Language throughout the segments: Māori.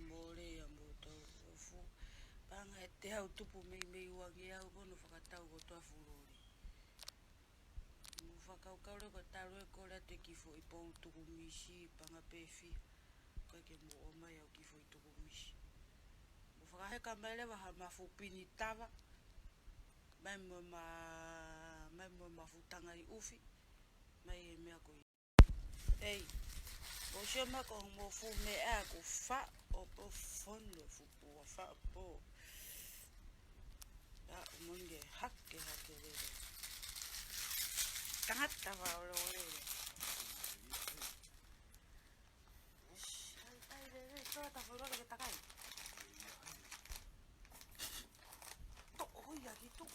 more a moto fu panga te hau tupu mei wangi au pono fakatau ko toa furori. Mo fakaukaure ko tarue ko la te kifo I pau tuku misi panga pefi ko ke mo o mai au kifo I tuku misi. Mo fakaheka mele wa mafupini tava mai mo mafutanga'i ufi mai e mea ko ei o shema ko mo fu me a ko fa o po fono fu po fa po ya monge hake le tangata va o le ai le tota fora que takai to oi aquí to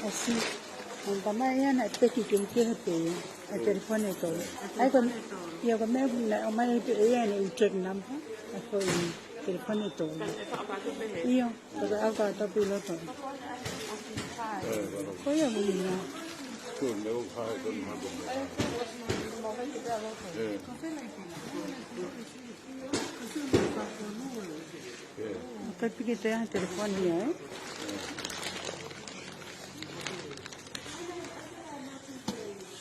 Así, cuando más ya no te quiero que te el teléfono todo. Ahí con yo con me la más ella en el check number, después el teléfono todo. Yo, pero acá está piloto. Oye, bueno. Tapi kita yang telefon dia,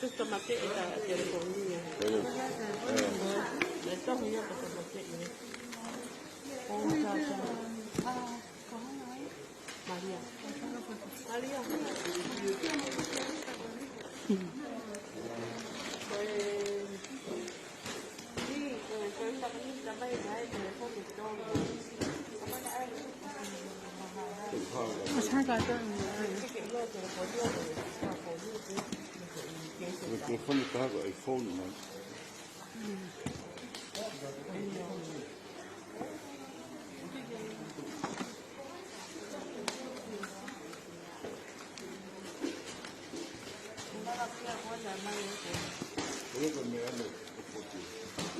Justo mate esta telefonía. Esto es mío porque mate. María. María. El teléfono está con iPhone, ¿no?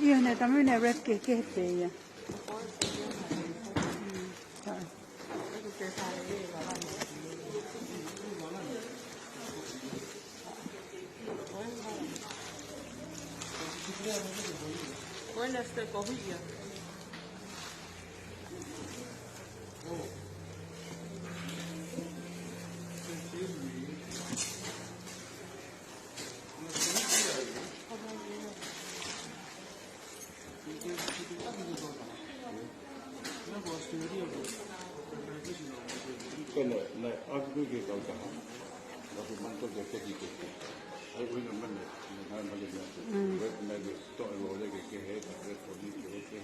Iya, na también hay red que es ella. Buenas te cogía. Bueno, algo que causa, lo que manto que te dice, hay una manera, una manera, medio todo lo que es, telefoni, que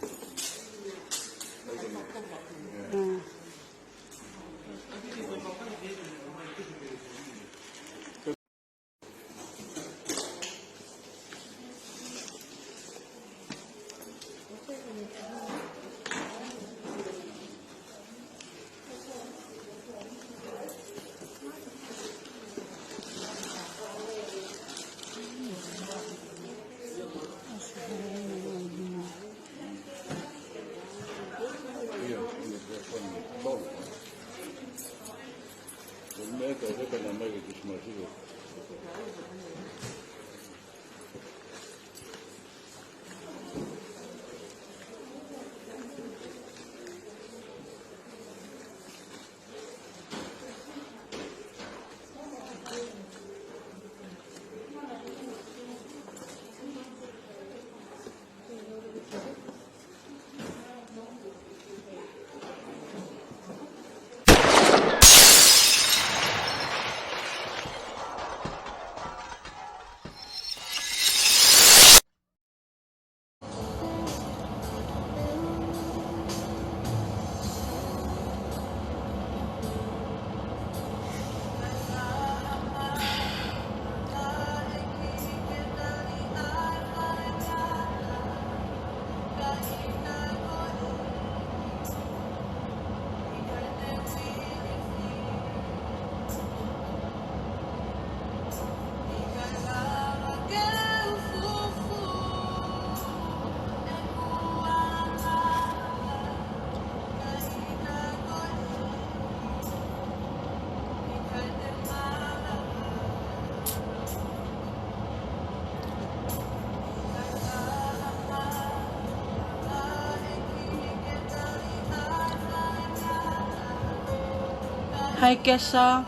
Hai kesa.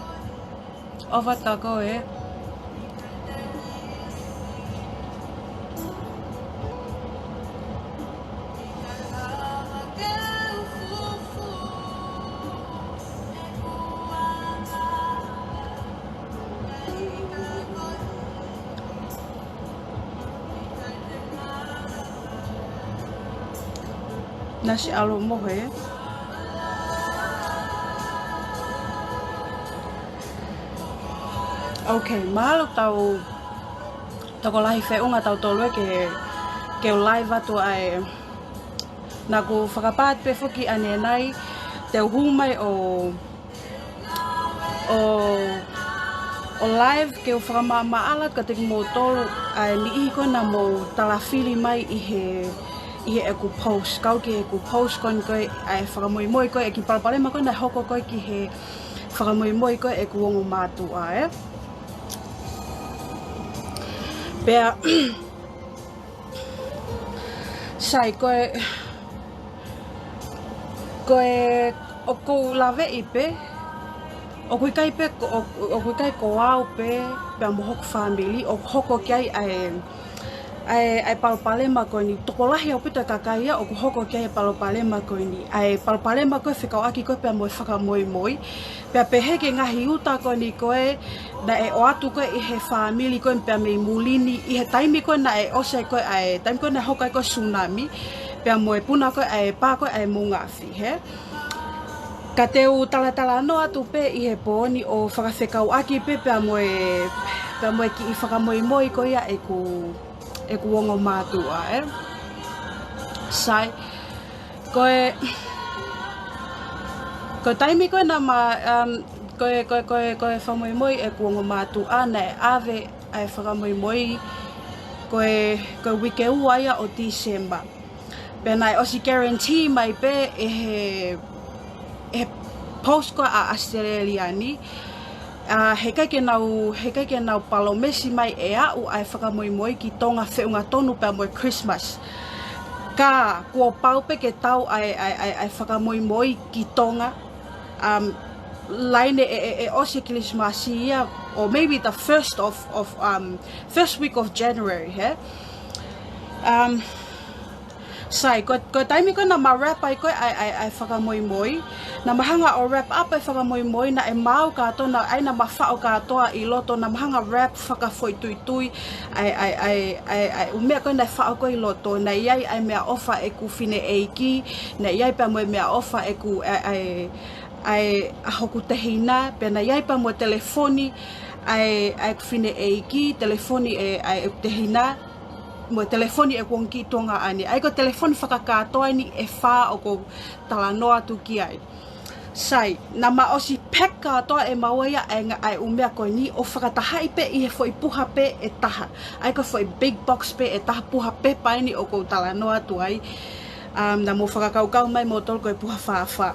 Ova tako e. Nasi alo mohe. Okay, mahalo tau toko lahi wheunga tau tolue ke live atu ai na ku whakapaat pe whuki ane nai te humai o live ke o whakamamaala ka te mo tolu ai ni ihi koe na mo talawhili mai ihe e ku post kau ki e ku post kon koe ai whakamoimoi koe e ki palapalema koe na hoko koe ki he whakamoimoi koe e ku ongo matu'a Pea sai koe o kou lave'i pe o kui kai pe o kui kai ko au pe pea mo hoko family o hoko kiai ai palapalema koe ni tokolahi au pita kakaia o ku hoko kiai palapalema koe ni ai palapalema koe whekauaki koe pea mo whakamoimoi pea pehe ke ngahi uta koe ni koe na e o atu koe i he family koe pea mei mulini i he taimi koe na e ose koe ai taimi koe na hokai koe tsunami pea mo e puna koe ai pā koe ai mungafi he ka te u talatala no atu pe i he pōni o whakawhekauaki pe pea mo e ki i whakamoimoi koe ia e ku ongo mātua sai koe taimi koe na ma koe whamoimoi e ku ongo mātua na e ave ai whakamoimoi koe wike ua ia o December pena e osi guarantee mai pe e post koe a Australiani he kai ke nau palomesi mai e au ai whakamoimoi ki Tonga wheunga tonu pea mo Christmas. Ka kua paupe ke tau ai whakamoimoi ki Tonga. Laine e osi Christmasi ia or maybe the first week of January he. Sai ko taimi ko na ma wrap ai ko ai whakamoimoi na mahanga o wrap up ai whakamoimoi na e mau kato na ai na mawhao katoa i loto na mahanga wrap whakafoi tui ai umea ko na whao ko i loto na iai ai mea ofa e ku fine eiki na iai pa mo mea ofa e ku ai hoku tehina pe na iai pa mo telefoni ai ku fine eiki telefoni ai tehina mo telefoni e kuang ki Tonga ani ai ko telefoni whakakatoa ni e wha o ko talanoa tu ki ai sai na ma osi pek katoa e maua ia ai umea ko ni o whakatahai pe i he foi puha pe e taha ai ko foi big box pe e taha puha pe pai ni o ko talanoa tu ai na mo whakakaukau mai mo tol ko e puha wha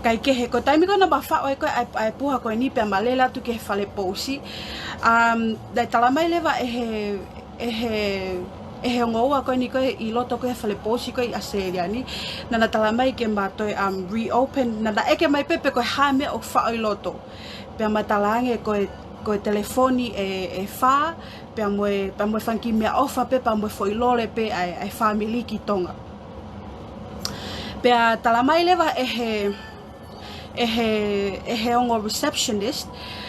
kai ke he ko taimi ko na ba wha oi ko ai puha ko ni pe malela tu ke he whale pousi dai talamai lewa e he ngoa koe ni koe i loto koe whale pōsi koe i Australiani nana tala mai ke mātoi reopen nana eke mai pepe koe hame o wha i loto pia matalange koe telefoni e wha pia moe whanki mea ofa pe pa moe foi lole pe ai family ki Tonga pia tala mai lewa e he ongo receptionist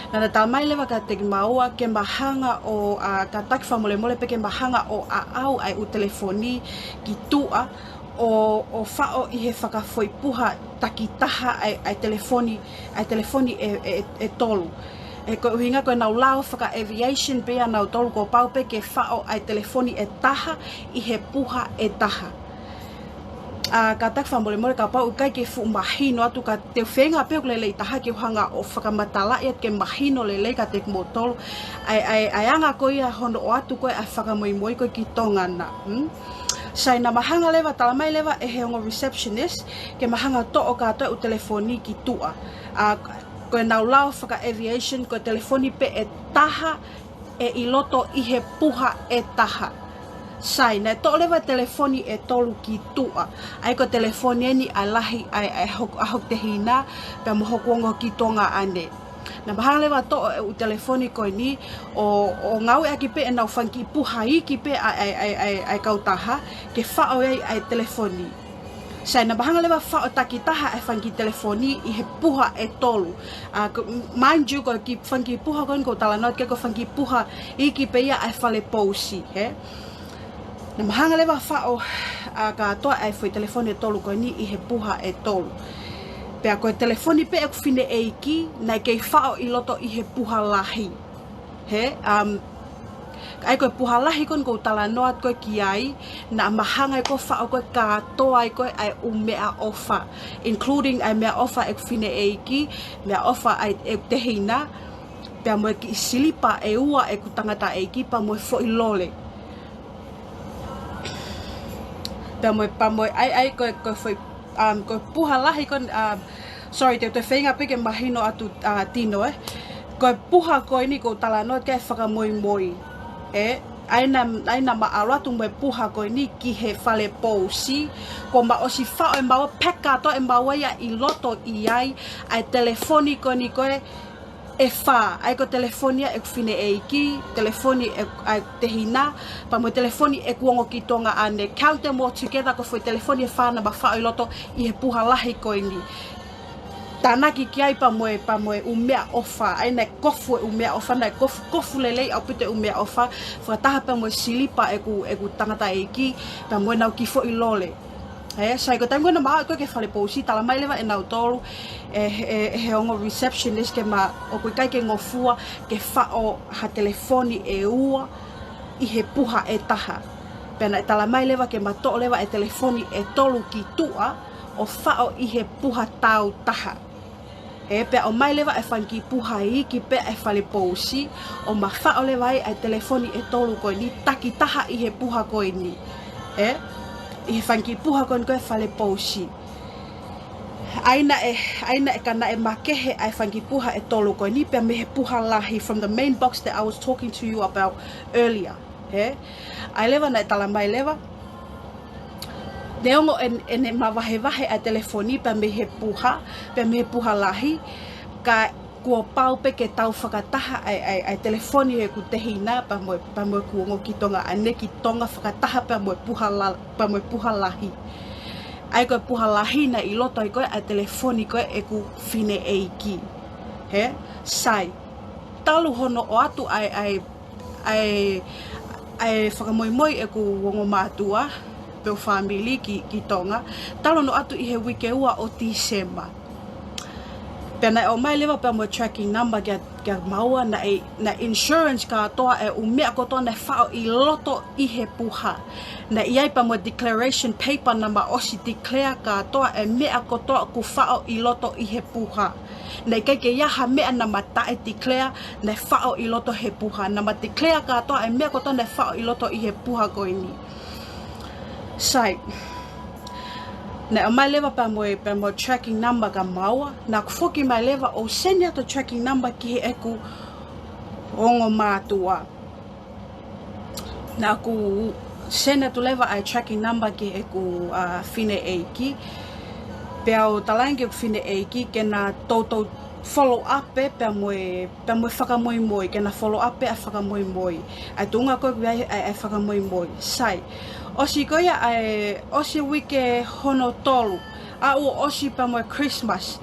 nana tamai lewa ka te maua ke mahanga o Kātaki whamole pe ke mahanga o au ai u telefoni ki tua o whao i he whakafoi puha takitaha ai telefoni e tolu e ko uhinga ko nau lao whaka aviation pe nau tolu ko pau pe ke whao ai telefoni e taha i he puha e taha Kātaki whamole Kapau kai ke fu mahino atu ka te whenga pe lelei taha ke hanga o whakamatala ia ke mahino lelei ka te motolo ai anga ko ia hono o atu ko ai whakamoimoi ko ki Tonga na sai na mahanga lewa talamai lewa e he ongo receptionist ke mahanga to o katoa u telefoni ki tua ko nau lao whaka aviation ko telefoni pe e taha e i loto i he puha e taha Sai, na to lewa telefoni e tolu ki tua. Ai ko telefoni ni a lahi ai hok te hina, pe mo hokongo ki Tonga ane. Na bahang lewa to u telefoni ko ni o Ngaue aki pe na fanki puha ki pe ai kautaha ke fa'o ai telefoni. Sai na bahang lewa fa'o takitaha ai fanki telefoni I he puha e tolu. Mind you ko ki fanki puha ko talanot ke ko fanki puha ki pe ia ai fale pousi, he. Na mahanga lewa fa'o ka toa ai foi telefoni e tolu ko ni I he puha e tolu. Pea koe telefoni pe e kufine eiki, nai kei whao I loto I he puha lahi. He, ai koe puha lahi kon kou tala noat koe ki ai, na mahanga koe whao koe katoa ai koe ai mea ofa. Including ai mea ofa e kufine eiki, mea ofa ai e tehina, pea moe ki silipa e ua e kutangata eiki, pa moe fo I lole. Pea moe pa moe ai koe foi ko puha lahi kon sorry te whainga peke mahino atu tino ko puha ko ini ko tala no ke Fakamoimoi aina maalo atu me puha ko ini ki he fale pousi ko ma osi fa e ma peka to e ma ia I loto'i ai telefoni ko ni ko e fa ai ko telefonia e fine eiki telefoni e tehina pa mo telefoni e kuongo ki Tonga ane count them all together ko foi telefoni e fa na ba fa I loto I he puha lahi ko ini tanaki ki ai pa mo umea ofa ai na kofu umea ofa na kofu lele au pite umea ofa fa taha pa mo silipa e ku tangata eiki pa mo na ki fo I lole. Sai ko tango na ma ko ke fale pousi tala mai lewa e nau tolu he ongo receptionist ke ma o ko kai ke ngofua ke fa'o ha telefoni e ua I he puha e taha. Pena tala mai lewa ke ma to lewa e telefoni e tolu ki tua o fa'o I he puha tau taha. Pe o mai lewa e fanki puha ki pe e fale pousi o ma fa'o lewa e telefoni e tolu ko ni taki taha I he puha ko ni. I fanki puha kon koe fale pousi. Aina e kana e makehe ai fanki puha e tolu ko ni pe me he puha lahi from the main box that I was talking to you about earlier. Ai lewa na tala mai lewa. Neongo ene mawahe a telefoni pe me he puha lahi ka kua pau pe ke tau whakataha ai telefoni e ku tehina pa mo kuongo ki Tonga ane ki Tonga whakataha pa mo puha lahi. Ai koe puha lahi na I loto I koe ai telefoni koe e ku fine eiki. Sai. Talu hono o atu ai Fakamoimoi e ku wongo matu'a pe o family ki Tonga. Talu no atu I he wike ua o December. Pena o mai lewa pa mo tracking number kia maua na insurance ka toa e umea ko toa na whao I loto I he puha. Na iai pa mo declaration paper na ma osi declare ka toa e mea ko toa ku whao I loto I he puha. Na ikai ke iaha mea na mata e declare na whao I loto he puha. Na ma declare ka toa e mea ko toa na whao I loto I he puha ko ini. Sai. Na o mai lewa pa mo tracking number ka maua. Na kufoki mai lewa o senya to tracking number ki he eku ongo mātua. Na ku senya to lewa ai tracking number ki eku fine eiki. Pea o talangi o fine eiki ke na toto follow up pe mo Fakamoimoi ke na follow up pe a Fakamoimoi. Ai tunga koe ai Fakamoimoi. Sai. Osi koia ai osi wike hono tolu. O osi pa mo Christmas.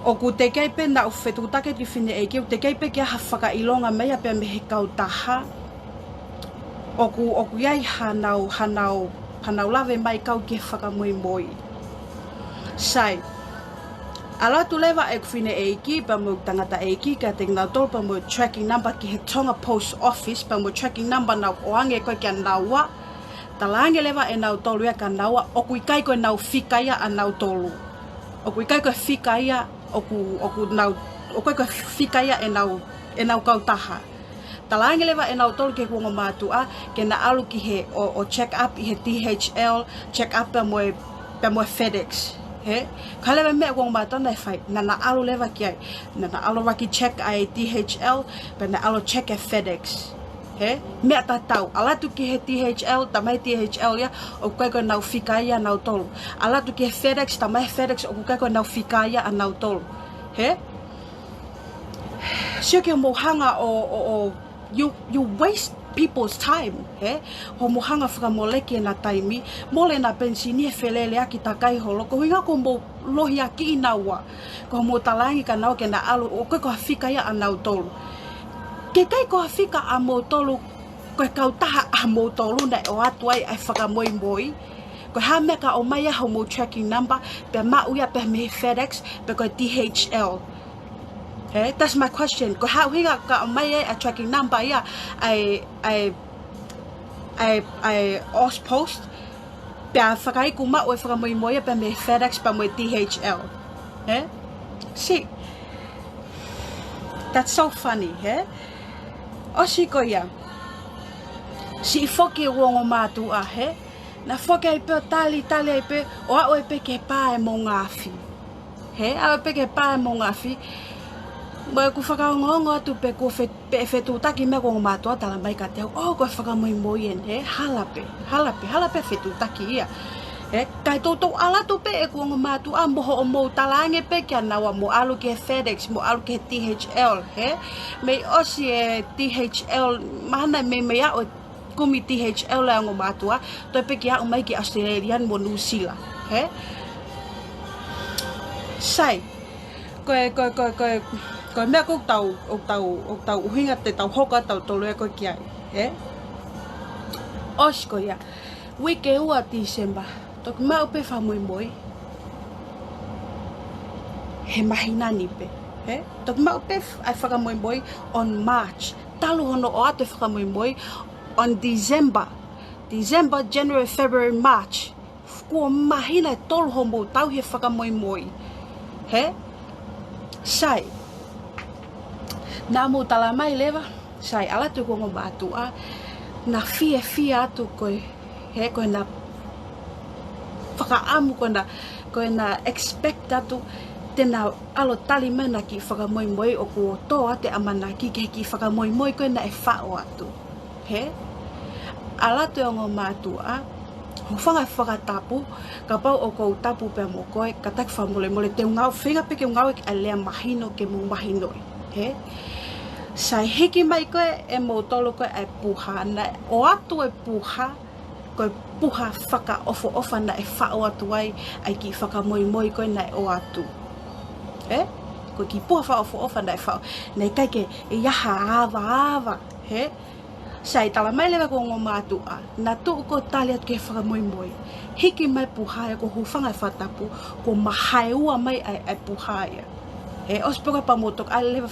O ku te kei pe na ufetu take ki fine eiki. O te kei pe kia ha whakailonga mea pe me he kautaha. O ku iai hanau lawe mai kau ki Fakamoimoi. Sai. Ala tu lewa e kufine eiki pa mo tangata eiki ka te ngau tolu pa mo tracking number ki he Tonga Post Office pa mo tracking number na oange koe kia naua. Talange lewa e nau tolu ka naua o kui kai koe nau whikaia a nau tolu. O kui kai koe whikaia o koe koe whikaia e nau kautaha. Talange lewa e nau tolu ke kuongo mātua ke na alu ki he o check up I he DHL check up pa mo FedEx. Ka lewa mea kuongo mātua na whai na alu lewa ki ai na alu waki check ai DHL pa na alu check e FedEx. He, mea tatau, alatu ki he DHL, tamai DHL ia, o kai koe nau whika ia nau tolu. Alatu ki he FedEx, tamai FedEx, o kai koe nau whika ia a nau tolu. He? Sio ke mohanga you waste people's time, he? Ho mohanga whakamoleki e na taimi, mole na pensini e whelele aki ta kaiholo, ko hinga ko mo lohi aki i naua, ko mo talangi ka nau ke na alu, o kai koe whika ia a nau tolu. Ke kai koe whika a mo tolu, koe kautaha a mo tolu na o atu ai Fakamoimoi. Koe ha mea ka o mai ho mo tracking number, pe mauia pe me FedEx, pe koe DHL. Hey, that's my question. Koe ha uhinga ka o mai a tracking number ia, ai Oz Post, pe a whakaiku mau e Fakamoimoi pe me FedEx, pe mo DHL. Hey? See, that's so funny, hey? Osi ko ia, si foke uongo matu'a, he? Na foke ai pe o tali ai pe, o a oe pe ke pā e mo Ngaahi. He, a oe pe ke pā e mo Ngaahi. Moe ku whakaongongo atu pe ko whetutaki me ko matu'a tala mai ka teo, o koe Fakamoimoi en, he? Halape whetutaki ia. He, kai tōtou alatu pe e kuongo matu'a, moho o mou talange pe kia nawa, mo alu ke FedEx, mo alu ke DHL, he? Mei osi e DHL, mahana me a o kumi DHL le ango matu'a, toi pe kia o mai ki Australian mo New Zealand, he? Sai, koe mea kou tau uhinga te tau hoka tau tolu e koe kia, he? Osi ko ia, wike ua December, tok mau pe Fakamoimoi, he mahinani pe, he? Tok mau pe ai Fakamoimoi on March, talu hono o ate Fakamoimoi on December, January, February, March, kua mahina e tolu homo tau he Fakamoimoi, he? Sai, nā mo tala mai lewa, sai alatu ko mo matu'a, na fie atu koe, he koe na whakaamu koe na expect atu tēnā alo tali mana ki Fakamoimoi o ko toa te amana ki ki Fakamoimoi koe na e whao atu. He? Alatu e ngō matu'a, ho whanga whakatapu, Kapau o kou tapu pe mo koe, Kātaki whamole te Ngāue, whenga pe ke Ngāue a lea mahino ke mo mahinoi. He? Sai hiki mai koe e mo tolu koe e puha, na o atu e puha, koe puha faka'ofa na e whao atu ai ki Fakamoimoi koe na e o atu. He? Koe ki puha whaofa na e whao. Nei kai ke e iaha awa, he? Sai tala mai lewa ko ngō matu'a, na tuu ko tali atu ke Fakamoimoi. Hiki mai puha e ko huwhanga e whatapu, ko mahai ua mai ai puha ia. E os poka pa motok ai lewa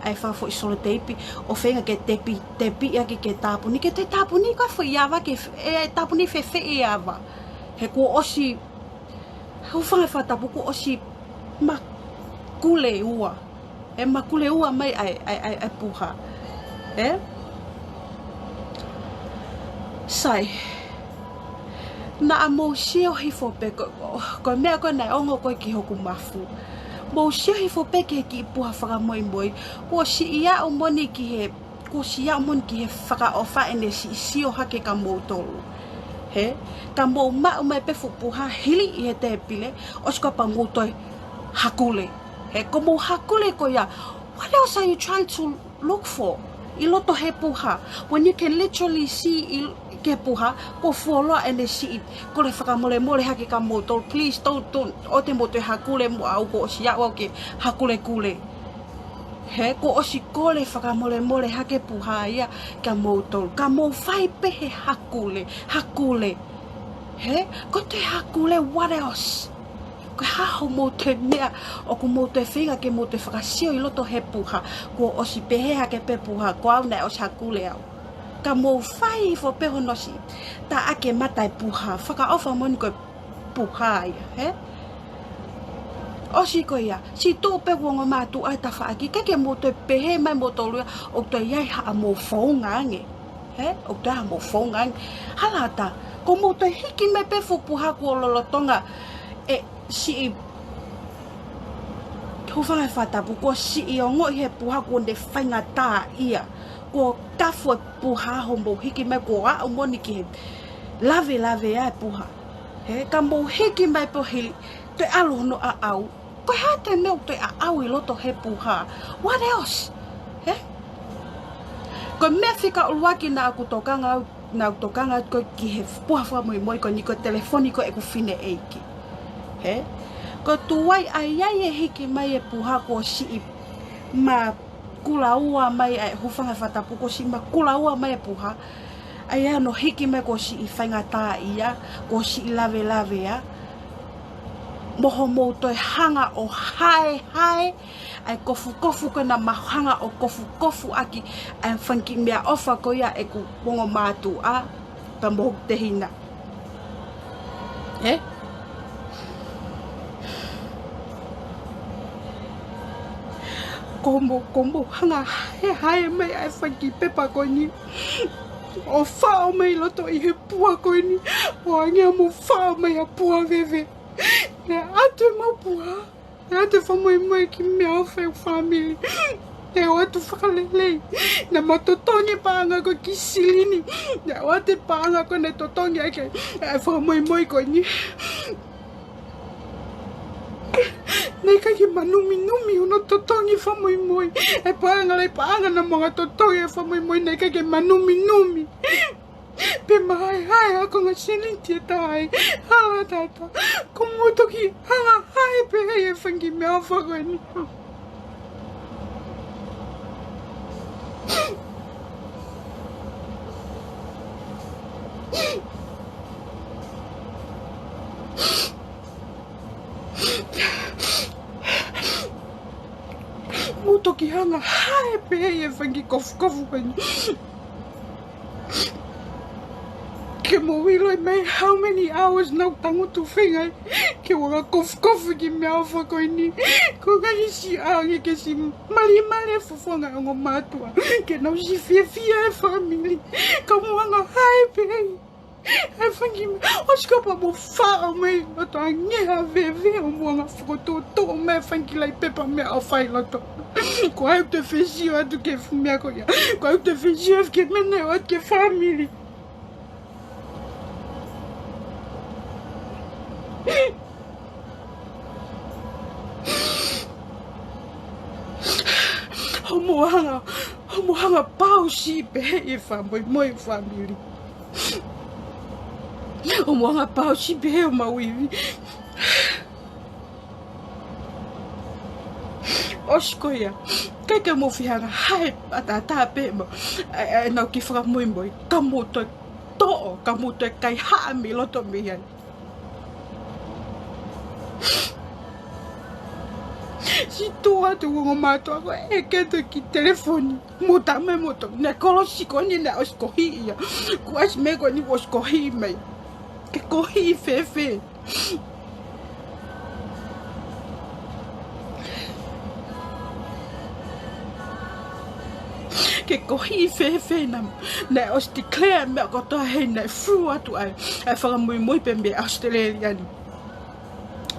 ai whafo i solo teipi, o whenga ke tepi aki ke tāpuni, ke te tāpuni koe fo iawa, ke tāpuni whewhe i awa. He ko osi, huwhanga e whatapu ko osi makule ua. He makule ua mai ai puha. He? Sai, na a mou sio hifo pe, koe mea koe nai ongo koe ki hoku mafu. Mou sio hifo pe ke ki puha Fakamoimoi, ko si ia o moni ki he faka'ofa ene si sio hake ka mou tolu. He? Ka mou mau mai pe puha hili i he te pile, osko pa mou toi hakule. He, ko mou hakule ko ia, what else are you trying to look for? I loto he puha, when you can literally see ke puha, ko fuoloa ene si ko le whakamole hake ka motol, please don't, o te moto hakule mo au ko osi au ke hakule kule. He, ko osi ko le whakamole hake puha ia ka motol, ka mo whai pehe hakule. He, ko te hakule, what else? Ko haho mo te mea, o ko mo te whinga ke mo te whakasio i loto he puha, ko osi pehe hake pe puha, ko au nei osi hakule au. Ka mo whai fo peho nosi, ta ake matai puha, faka'ofa moni koe puha ia, he? Osi ko ia, si tō pe wonga mātu ai ta whaaki, keke mo te pehe mai mo tōlua, o te iai haa mo whaungange, he? O te haa mo whaungange. Halata, ko mo te hiki me pe fu puha ko lolo Tonga, e si i hufanga whatapu, ko si i o ngoi he puha ko ne whainga tā ia, ko kafu puha hombo hiki mai ko a ngoni ki lave ai puha he ka mo hiki mai po hili te alo no a au ko ha te no te a au I loto he puha what else he ko me fika ulwaki na kutokanga ko ki he puha Fakamoimoi ko ni ko telefoni ko e ku fine eiki he ko tuai ai e hiki mai e puha ko si ma kulaua mai ai hufanga fatapu ko si ma kulaua mai e puha ai no hiki mai ko si whainga tā ia ko si lave ya moho mo toi hanga o hai ai kofu ko na mahanga o kofu aki ai whanki mea ofa ko ia e ku pongo matu'a pa moho te hina Kombo hanga hai mai ai whanki pepa ko ni o whao mai loto'i he puha ko ni o angia mo whao mai a puha veve ne atu mau puha ne atu Fakamoimoi ki mea o whai family ne o atu whakalelei ne matotongi paanga ko ki silini ne o atu paanga ko ne totongi ake Fakamoimoi ko ni nei kaki manumi uno totongi Fakamoimoi e paanga na mga totongi Fakamoimoi nei kaki manumi pe mai ako nga sininti tai hala tata kumutoki hanga hai pe e fangi me afa ko ni mutoki hanga hai pe e fangi kofu ko ni ke mo wiloi mai how many hours nau tango tu whengai ke wanga kofu ki mea awha koe ni ko ngai si aange ke si mali fufonga o ngō mātua ke nau si fia e family ka moanga hai pei ai whangi me oskapa mo whao mai loto a ngeha veve o moanga whakototo o mai whangi lai pepa mea o whai loto ko ai te whesio atu ke mea ko ia ko ai te whesio ke mene o atu ke family Homohanga pau si pe e Fakamoimoi family. Homohanga pau si pe o mauiwi. Oskoia, keke mo fihanga hai atata pe mo nau ki Fakamoimoi kamoto to'o kamoto Kaiha'A mi loto mi yan. Si tua tu ngō mātua ko e keto ki telefoni muta me moto ne kolosi ko ni na oskohi ia ku as me ko ni oskohi mai ke kohi fefe ke kohi fefe na ne os declare me ko to he na fu atu ai Fakamoimoi pe me Australia ni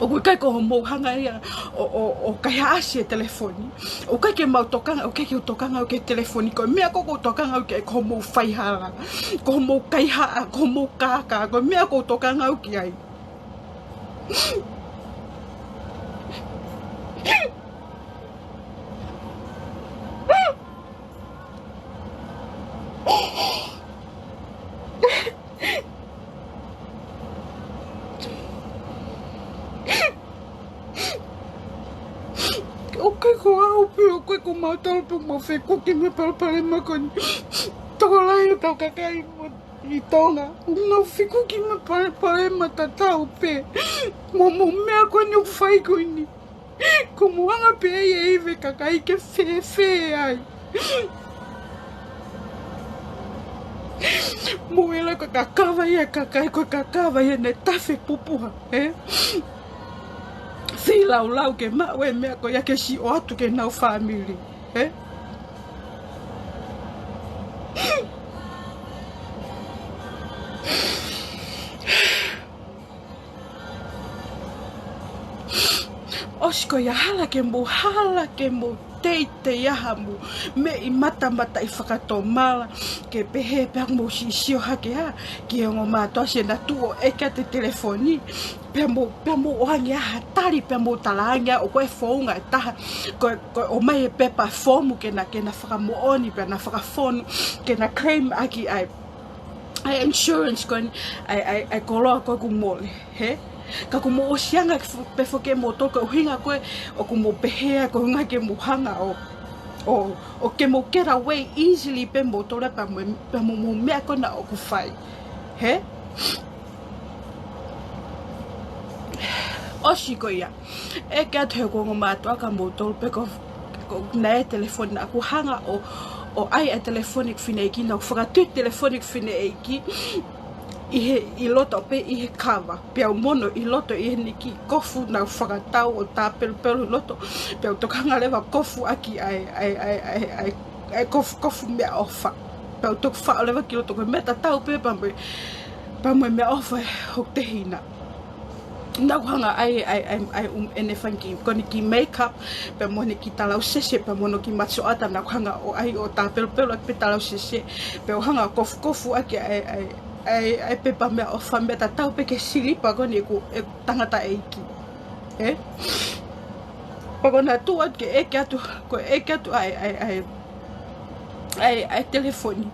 o kai ko mo hanga ia o kaiha'asi telefoni o kai ke mau tokanga o kai ke tokanga o ke telefoni ko mea ko tokanga o ke ko mo whaihala ko mo kaiha'a ko mo kaka ko mea ko tokanga o ki ai ko mautalo pe mo fe ko ki me palpale makon tola yo tau kakai mo I Tonga no fiku ki me palpale matatau pe mo mea ko ni fai ko ni ko mo anga pe e ve kakai ke fe ai mo ela ko kakava ia kakai ko kakava ia ne tafe pupuha si lau ke mawe mea ko ia ke si o atu ke nau family osko ia hala ke mo te iahamu me I mata I whakatomala ke pehe pe mo sisio hake ha ki ngo mātua se na tuo eka te telefoni pe mo ohangi aha tari pe mo talanga o koe whaunga e taha koe o mai e pepa fomu ke na whakamooni pe na whakafonu ke na claim aki ai insurance koe ai koloa koe kumole he ka kumo o sianga pe foke mo toka uhinga koe o kumo pehea ko hunga ke muhanga o ke mo get away easily pe mo tole pa mo mea kona o kufai he o shiko ia e ka te ko ngomatu aka mo tole pe ko na telefoni na kuhanga o ai telefoni fine ki na whakatu telefoni fine ki I loto pe I kava pe au mono I loto I niki kofu na whakatau o tā pelu loto pe au tokanga lewa kofu aki ai kofu mea ofa pe au toku wha lewa ki loto koe meta tau pe pa mo mea ofa hok te hina na kuhanga ai ene whanki koni ki make-up pe mo ki talau sese pe mono ki matu'a na kuhanga o ai o tā pelu aki pe talau sese pe o hanga kofu aki ai pepa mea o whameta tau pe ke silipa koni e tangata eiki he pakona tuat ke eke atu ai telefoni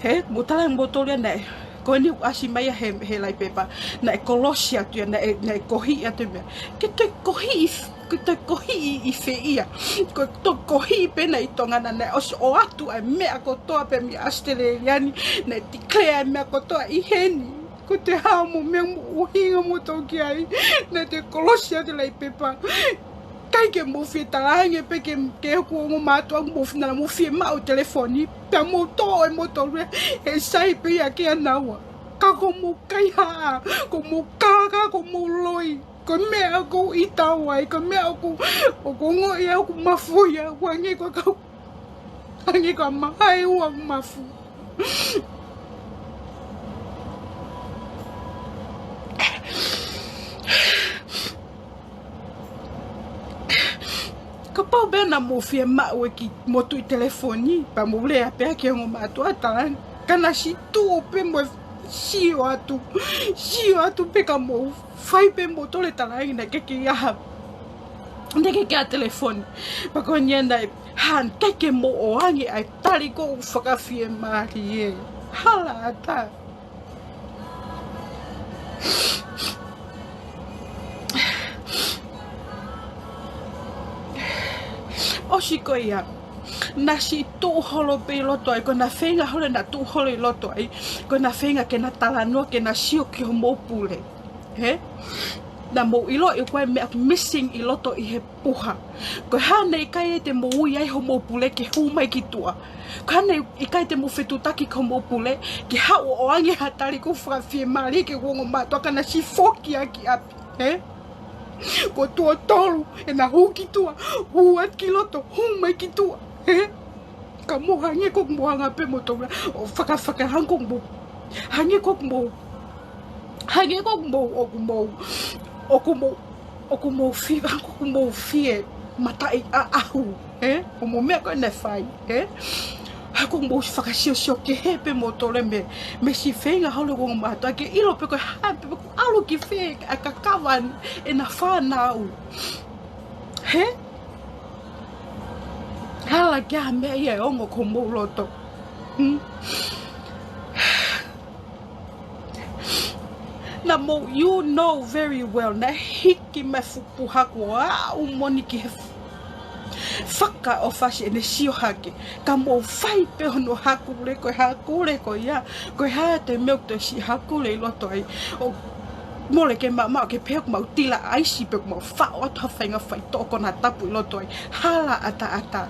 he mutala mbotolia na koni asi mai he lai pepa na kolosi atu na kohi atu me ke te kohi I feia ko to kohi pena I Tonga na o atu ai mea ko toa pe mi Australiani na declare mea ko toa I heni ko te hao mo mea mo uhinga mo toki ai na te kolosi atu lai pepa kai ke mo fie talange pe ke ko mo matua mo fina mo fie ma o telefoni pe mo to e mo to e sai pe ya ke anawa ka ko mo kaiha'a ko mo kaka ko mo loi ko mea ko Etau ai ko mea ko ngo ia ko mafuia wangi ko ka wangi ko mahai wang mafu Kapau bena mo fie ma o ki motu I telefoni pa mo le ape ki ngo matua talan kana si tu pe mo sio atu pe ka mo fai pe mo tole talangi na ke ia ndeke ke a telefoni pa ko nyenda han ke mo oangi ai tali ko whakawhie mari e hala ata Oshiko ia nasi tu holo pe loto ai ko na whenga hole na tu holo I loto ai ko na whenga ke na talanoa ke na sio ki ho mopule he na mo ilo I koe mea missing I loto I he puha ko hane I kai te mo ui ai ho mopule ke humai ki tua ko hane I kai te mo whetutaki ko mopule ke hao o ange hatari ko whawhie mari ke wongo matua ka na si foki aki api he ko tua tolu e na huki tua huat ki loto humai ki tua he ka mo hange ko mo hanga pe mo tonga o whaka hangkong mo hange ko mo o kumo fie matai a ahu he o mo mea ko ne fai he Hako mo whakasio ke hepe mo tole me si whenga holo ko matua ke ilo pe ko hape ko alo ki whe a kakawan e na whanau he hala kia mea ia ongo ko mo loto na mo you know very well na hiki me fupuhako a umoni ki he Faka'ofa si ene sio hake ka mo fai pe hono hakule ko ia ko ha te meu te si hakule loto ai o mole ke mama ke pe ko tila ai si pe ko fa o to fainga fai to ko na tapu loto ai hala ata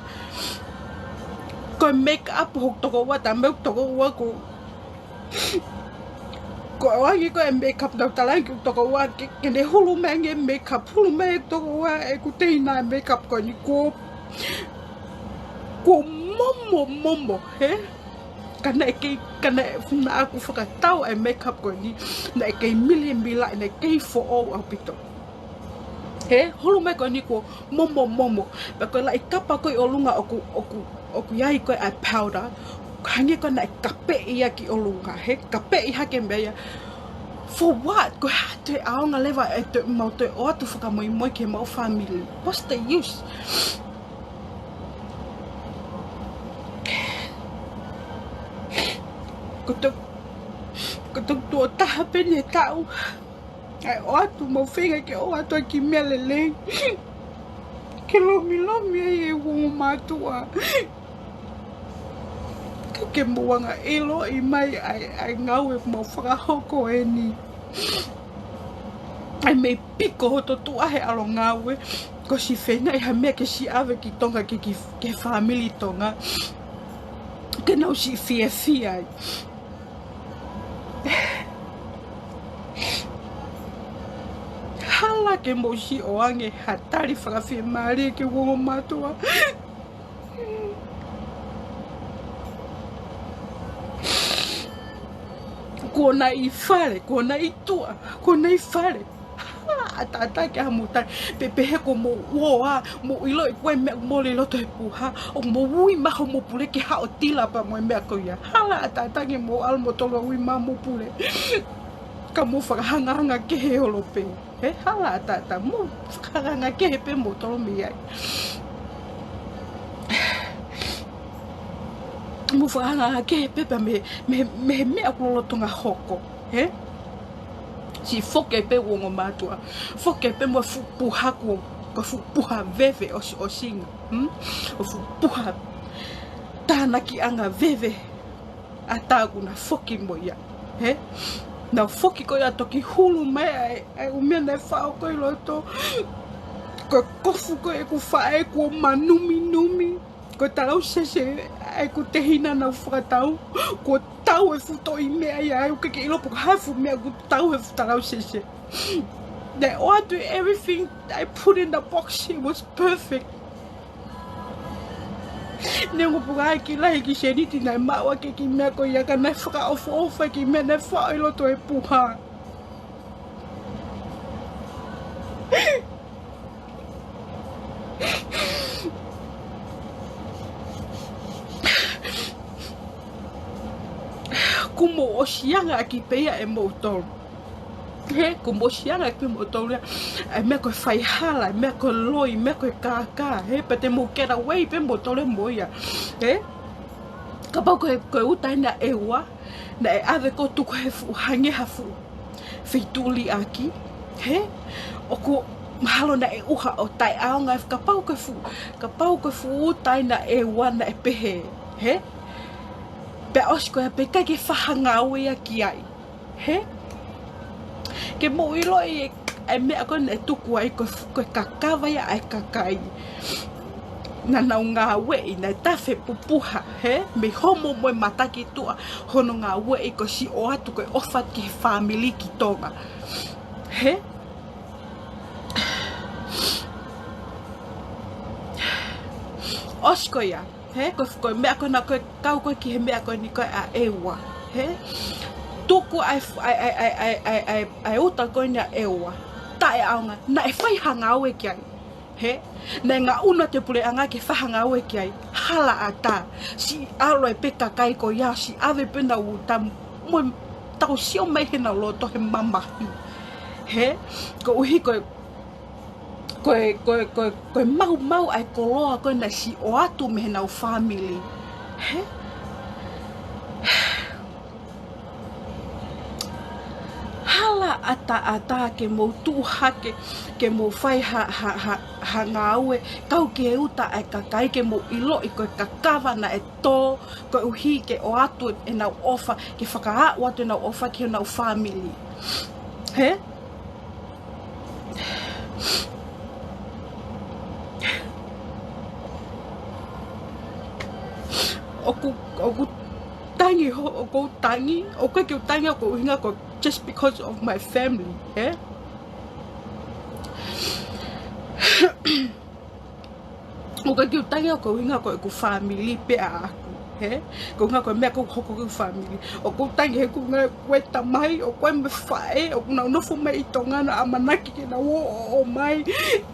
ko make up hok to ko wata meu to ko wa ko ai ko make up da talang to ko wa ke ne hulu mange make up hulu me to ko wa e ku te na make up ko ni ko momo he kana funa aku fakatau e make up ko ni na ke mili mila na ke for all apito He, holo mai koe ni ko momo. Ba koe la I kapa koe olunga oku yahi koe ai powder. Hangi koe na I kape ia ki olunga. He, kape I hake mea. For what? Koe hatu e aonga lewa e te mau te o atu whakamoimoi ke mau family. What's the use? Ko tua taha pene tau. Ai o atu mau whenga ke o atu ki mea leleng. Ke lomi ai e wongo matu'a. Ke muanga elo I mai ai Ngaue mau whakahoko e ni. Ai mei piko hoto tuahe alo Ngaue. Ko si whenga I ha mea ke si awe ki Tonga ke family Tonga. Ke nau si fia ai. Hala ke mo si oange hatari whakawhia maari ke wongo matu'a. Kona I whare, kona I tua, kona I whare. Ata ke hamutai, pepehe ko mo woa, mo ilo I koe mea mo le loto'i puha, o mo ui maho mo pule ke hao tila pa mo mea ko ia. Hala ata ke mo almo toga ui maho mo pule. Ka mo whakahanga ke he olo pe. He hala ata mo whakahanga ke he pe mo tolo mi ai. Mo whakahanga ke he pe pa me mea kulolo tonga hoko. He? Si foke pe wongo matua. Foke pe mo puha ko puha veve o singa. O puha tana ki anga veve atagu na foki mo ia. He? Na foki ko ia toki hulu mai ai umea na whao ko I loto. Ko kofu ko e ku whae ko manumi. Ko tarau sese ai ku te hina na whakatau. Ko tau e futo I mea ia ai ke ilo po hafu mea ku tau e futarau sese. That all do everything I put in the box, it was perfect. Nengo pukai ki lahi ki seniti nai maua ke ki mea ko ia ka nai faka'ofa ki mea nai whao I loto e puha. Kumo o sianga ki peia e motor. He, kumo sianga ki motor. Ai mea koe whaihala, ai mea koe loi, mea koe kākā. He, pa te mo get away pe motor e moia. He? Kapau koe utai na ewa, na e ave ko tuku he fu hange hafu. Whituli aki. He? O ko mahalo na e uha o tai aonga. Kapau koe fu utai na ewa na e pehe. He? Pe osko e pe kai ke whahangau ia ki ai. He? Ke mo ilo I mea koe ne tuku ai koe kakawa ia ai kakai. Na nau Ngāue na tawhe pupuha. He? Me homo moe mataki tua. Hono Ngāue ko si o atu koe ofa ki family ki Tonga. He? Osko ia. He, koe mea koe na koe kau koe ki he mea koe ni koe a ewa. He? Tuku ai uta koe ni a ewa. Tae aonga, na e whai hangau ki ai. He? Na ngā una te pule anga ke whahangau ki ai. Hala a tā. Si alo e peka kai ko ia, si ave pena u ta mo tau sio mai he na loto he mamahi. He? Ko uhi koe mau ai koloa koe na si o atu me nau family. He? Hala ata ke mo tuhake ke mo whai ha Ngāue kau ke uta ai kakai ke mo ilo I koe kakawa na e tō koe uhi ke o atu e nau ofa ke faka'au atu e nau ofa ke nau family. He? Oku tangi oku tangi oku ke tangi oku hinga ko just because of my family. Eh? Oku ke tangi oku hinga ko family pe aku. he ko nga ko me ko hoko ko family o ko tangi he ko nga weta mai o ko me fae o na no fu mai Tonga na amanaki ke na o mai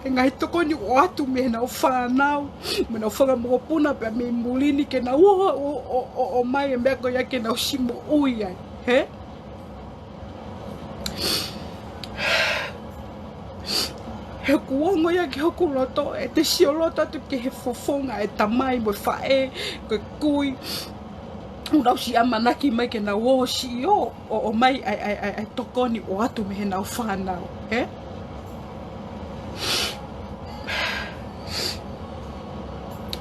nga to ko ni o atu me na o fa na me na fa mo puna pe me mulini ke na o mai me ko ya ke na o simo ui ai he he kuongo ya ke hoku loto e te sioloto tu ke he fofonga e tamai mo fae ko kui unda si amanaki mai ke na wo si o mai ai tokoni o atu me na ufana he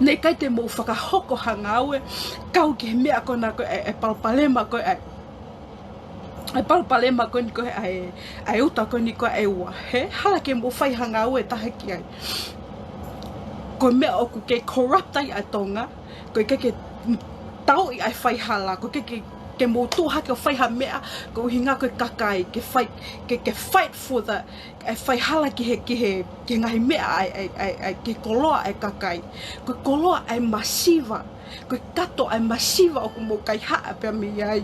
nei kai te mo fakahoko Ngāue kau ke mea ko na ko e palpalema ko ai palpalema ko ni ko ai uta ko ni ko ai wa he hala ke mo fai Ngāue tahaki ai ko me o ku ke corrupt ai Tonga ko ke tau i ai fai hala ko ke mo tu ha ke fai ha mea ko hinga ko kakai ke fight for the ai fai hala ke ngahi mea ai ke koloa ai kakai ko koloa ai masiva ko kato ai masiva o ko mo kaiha'a pe mi ai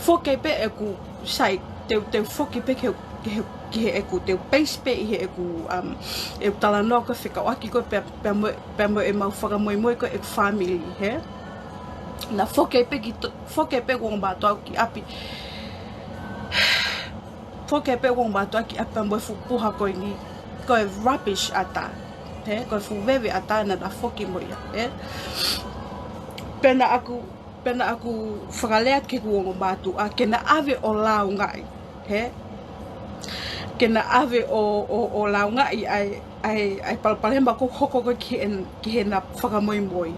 foke pe e ku sai te foke pe ke e ku te base pe e ku e tala no ko faka'oaki ko pe mo e mau Fakamoimoi ko e family he na foke pe ko mba to ki api foke pe ko mba to ki api mo fu puha ko ni ko rubbish ata he ko fu veve ata na foke mo ya he pena aku whakaleat ke kuongo matu'a kena ave o launga'i he kena ave o launga'i ai palpalemba ko hoko ko ki he na Fakamoimoi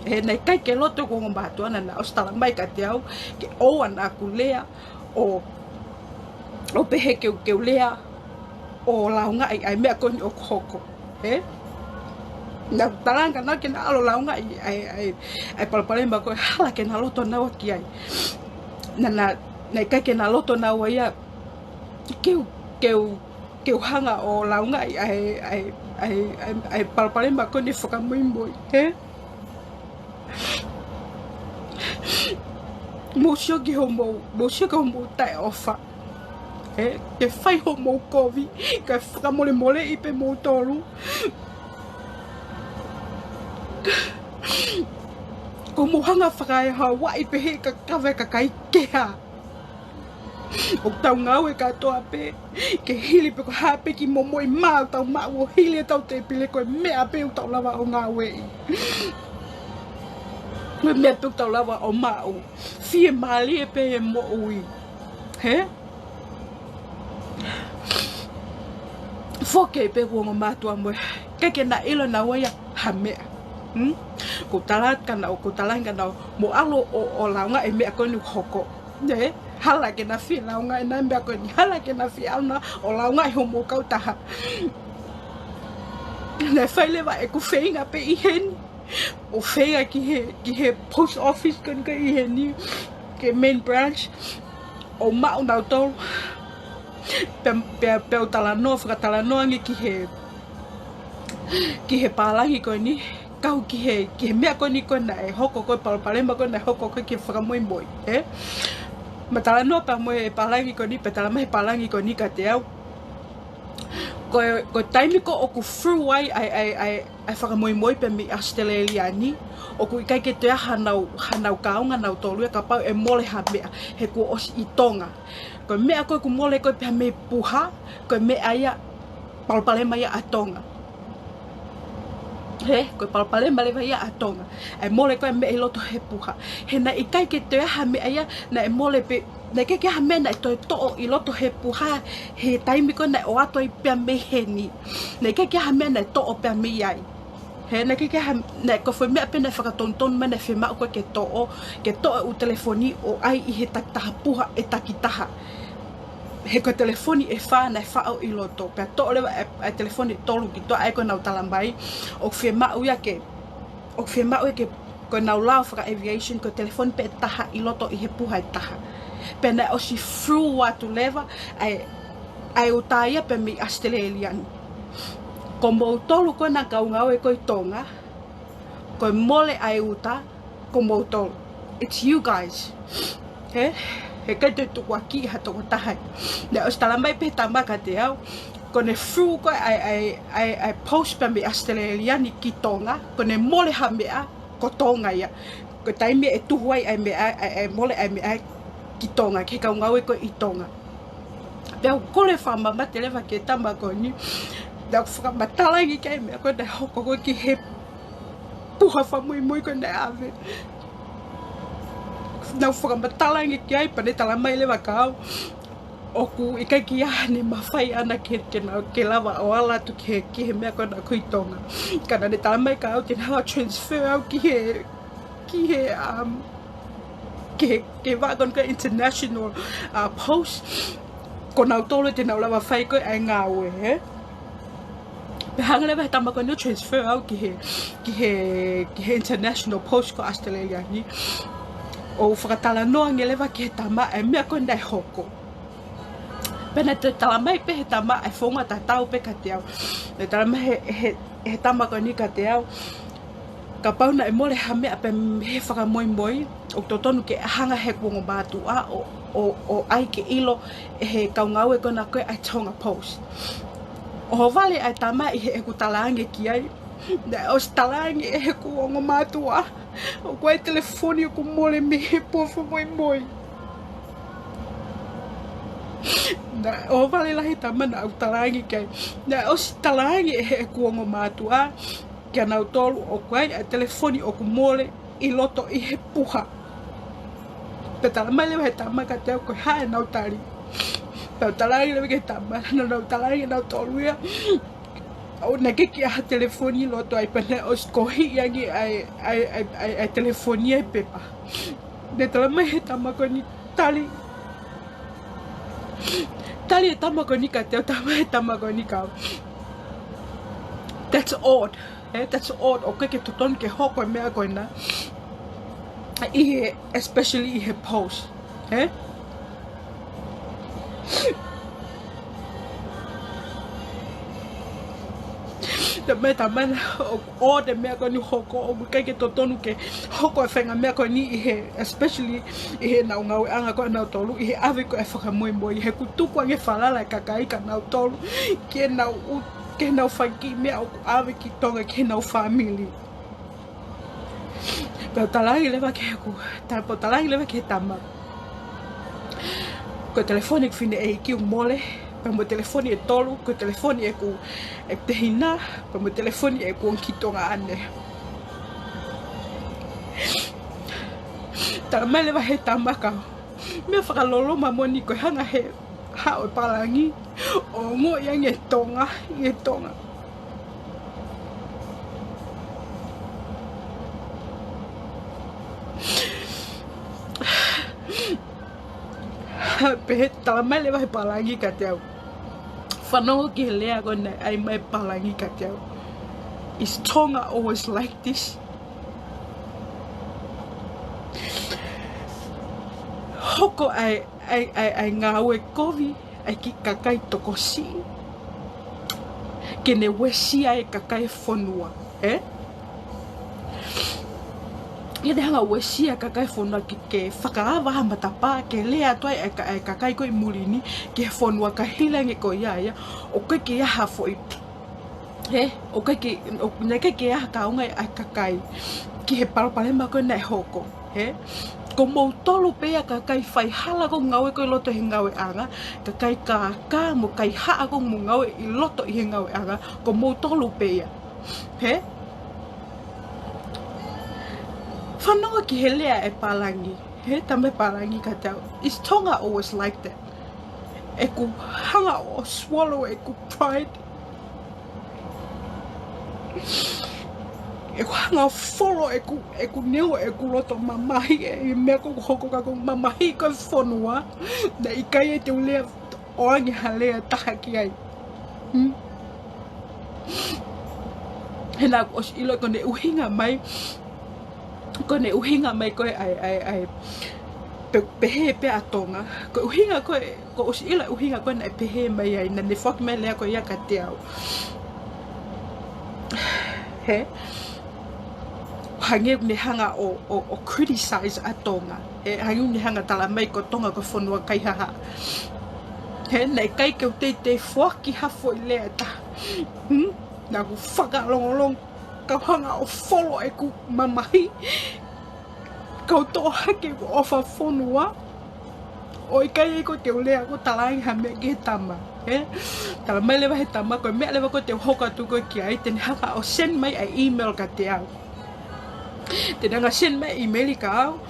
he nei kai ke loto kuongo matu'a na ostala mai ka te au ke oan aku lea o pehe ke lea o launga'i ai mea koni o hoko he na talanga na ke na alo launga ai palpalemba ko hala ke na loto na ki ai na kai ke na loto na wa ya ke hanga o launga ai palpalemba ko ni Fakamoimoi he mo sho ki homo tai ofa he ke fai homo kovi ka Fakamole ipe mo tolu ko mohanga Faka'ofa i pehe ka kawe ka kai keha o tau Ngaue ka toa pe ke hili pe ko hape ki momoi mau tau mau o hili tau te pile ko mea pe tau lava o Ngaue mea pe tau lava o mau fie mali e pe mo ui he foke pe ko matua mo ke na ilo na waya hamea ko talan kana mo alo o launga e me ko ni hoko ne hala ke na fi launga e na me ko ni hala ke na fi ana o launga e mo ka taha na faile va e ku feinga pe i hen o feinga ki he post office kan ka i hen ni ke main branch o ma una to pe talano fra talano ngi ki he palangi ko ni kau ki he mea ko ni ko na e hoko ko palpalemba ko na hoko ko ki Fakamoimoi he matala no pa mo e palangi ko ni petala mai palangi ko ni ka te au ko taimi ko o ku fruai ai Fakamoimoi pe mi Australia ni o ku kai ke te hanau kaunga nau tolu ka pau e mole ha mea he ko os i Tonga ko mea ko ku mole ko pe me puha ko me aya palpalemba ya a Tonga he ko palpalemba le vai a Tonga e mole ko me loto he puha he na i kai ke te ha me aya na e mole pe na ke ha me na to i loto he puha he taimi ko na o ato i pe me he ni na ke ha me na to o pe me ai he na ke ha na ko foi me pe na fakatonton me na fe ma ko ke to o telefoni o ai i he takta puha e takitaha he ko telefoni e fa na fa o i loto pe to le e telefoni tolu ki to ai ko na talambai o fe ma u ya ke ko na lau fra aviation ko telefoni pe taha i loto i he puha taha Pena o si fru watu leva ai utaia pe mi Australian. Ko mo tolu ko na Ngāue ko i Tonga. Ko mole ai uta ko mo tolu. It's you guys. He kai te tuku aki ha toko tahai. Na o stala mai pe tamaka te au. Ko ne fru ko ai post pe mi Australian i ki Tonga. Ko ne mole ha mea ko Tonga ia. Ko tai me e tuhuai ai mea ai mole ai mea ki Tonga. Ke kau Ngāue ko i Tonga. Pea kore whamama te lewa ke tamako ni. Nau whakamatalangi kei mea ko ne hoko ko ki he puha whamoimoi ko ne ave. Nau whakamatalangi kei pa ne tala mai lewa kau. Oku i kai ki ne mawhai ana ke nau ke lawa o ala tu ki he mea ko na kui Tonga. Kana ne tala mai kau te nawa transfer au ki he wagon ka international post. Ko nau tolo te nau lawa whai koe ai Ngāue, he? Pe hanga lewa he tamako ni transfer au ki he international post ko Australia ni. O whakatala noa nge lewa ki he tama e mea koe nai hoko. Pena te tala mai pe he tama e whonga ta tau pe ka te au. Ne tala mai he tamako ni ka te au. Kapau na e mole ha mea pe he Fakamoimoi. O totonu ke hanga he kuongo matu'a o ai ke ilo e he kau Ngāue kona koe ai Tonga Post. O ho vale ai tama i he ku talangi ki ai. Na o talangi e he kuongo matu'a. O koe telefoni o ku mole me he Fakamoimoi. Na o vale lahi tama na au talangi ki ai. Na o talangi e he kuongo matu'a. Kia nau tolu o koe ai telefoni o ku mole i loto'i he puha. Pe tala mai lewa he tama ka teo koe hae nau tari. Pe talangi lewa ke tama nau talangi nau tolu ia. O na ke kia ha telefoni loto ai pene o skohi iangi ai telefoni ai pepa. Ne tala mai he tama ko ni tali. Tali he tama ko ni ka teo tama he tama ko ni kau. That's odd. That's odd. O ke toton ke hoko mea koe na. Especially i he post. Te mea tamana o te mea koe ni hoko o kai ke totonu ke hoko e whenga mea koe ni i he, especially i he nau Ngāue anga koe nau tolu, i he awe koe e Fakamoimoi, i he kutuku ange whalala e kakai ka nau tolu, ke nau whanki mea o ku awe ki Tonga, ke nau family. Pau talangi lewa ke ku, po talangi lewa ke tama. Ko telefoni ku whine e ki mole, pa mo telefoni e tolu, ko telefoni e ku e tehina, pa mo telefoni e ku ki Tonga ane. Tala mai lewa he tama ka. Mea whakalolo mamoni ko hanga he hao e palangi, o ngo iang e Tonga, i e Tonga. Pe tala mai lewa he palangi ka te au. Whanau ki he lea kone ai mai palangi ka te au. Is Tonga always like this? Hoko ai Ngāue kovi ai ki kakai tokosi. Ke ne wesi ai kakai whanua, Ia hanga wesia kakai whanua ki ke whakaawaha matapa ke lea tuai ai kakai koe murini ke whanua ka hilangi ko ia o koe ke aha foi. O koe ke aha kaungai ai kakai ki he palapalema koe nei hoko. Ko mou tolu pea kakai whai hala ko Ngāue koe loto he Ngāue anga. Kakai ka mo kaiha'a ko mo Ngāue i loto i he Ngāue anga. Ko mou tolu pea. Whanau ki he lea e palangi. Tame palangi ka tau. Is Tonga always like that? E ku hanga o swallow e ku pride. E ku hanga follow e ku neo e ku loto mamahi e mea ko hoko ka ko mamahi ko whanua. Na i kai e te ulea oangi ha lea taha ki ai. He nā os ilo kone uhinga mai. Kone uhinga mai koe pehe pe a Tonga. Ko uhinga ko usila uhinga ko na pehe mai ai na ne fok me lea ko ia ka te au. He? Hange ne hanga o criticize a Tonga. He hange ne hanga tala mai ko Tonga ko whanua kaihaha'a. He nei kai ke te whaki hafo I lea ta. Nā ku whakalongolong ka hanga o follow e ku mamahi. Kau tō hake ko ofa whanua. O I kai e ko te ulea ko talaing ha mea ke tama. He? Tala mai lewa he tama ko mea lewa ko te hoka tu ko ki ai. Tene haka o send mai a email ka te au. Tene nga send mai email I ka au.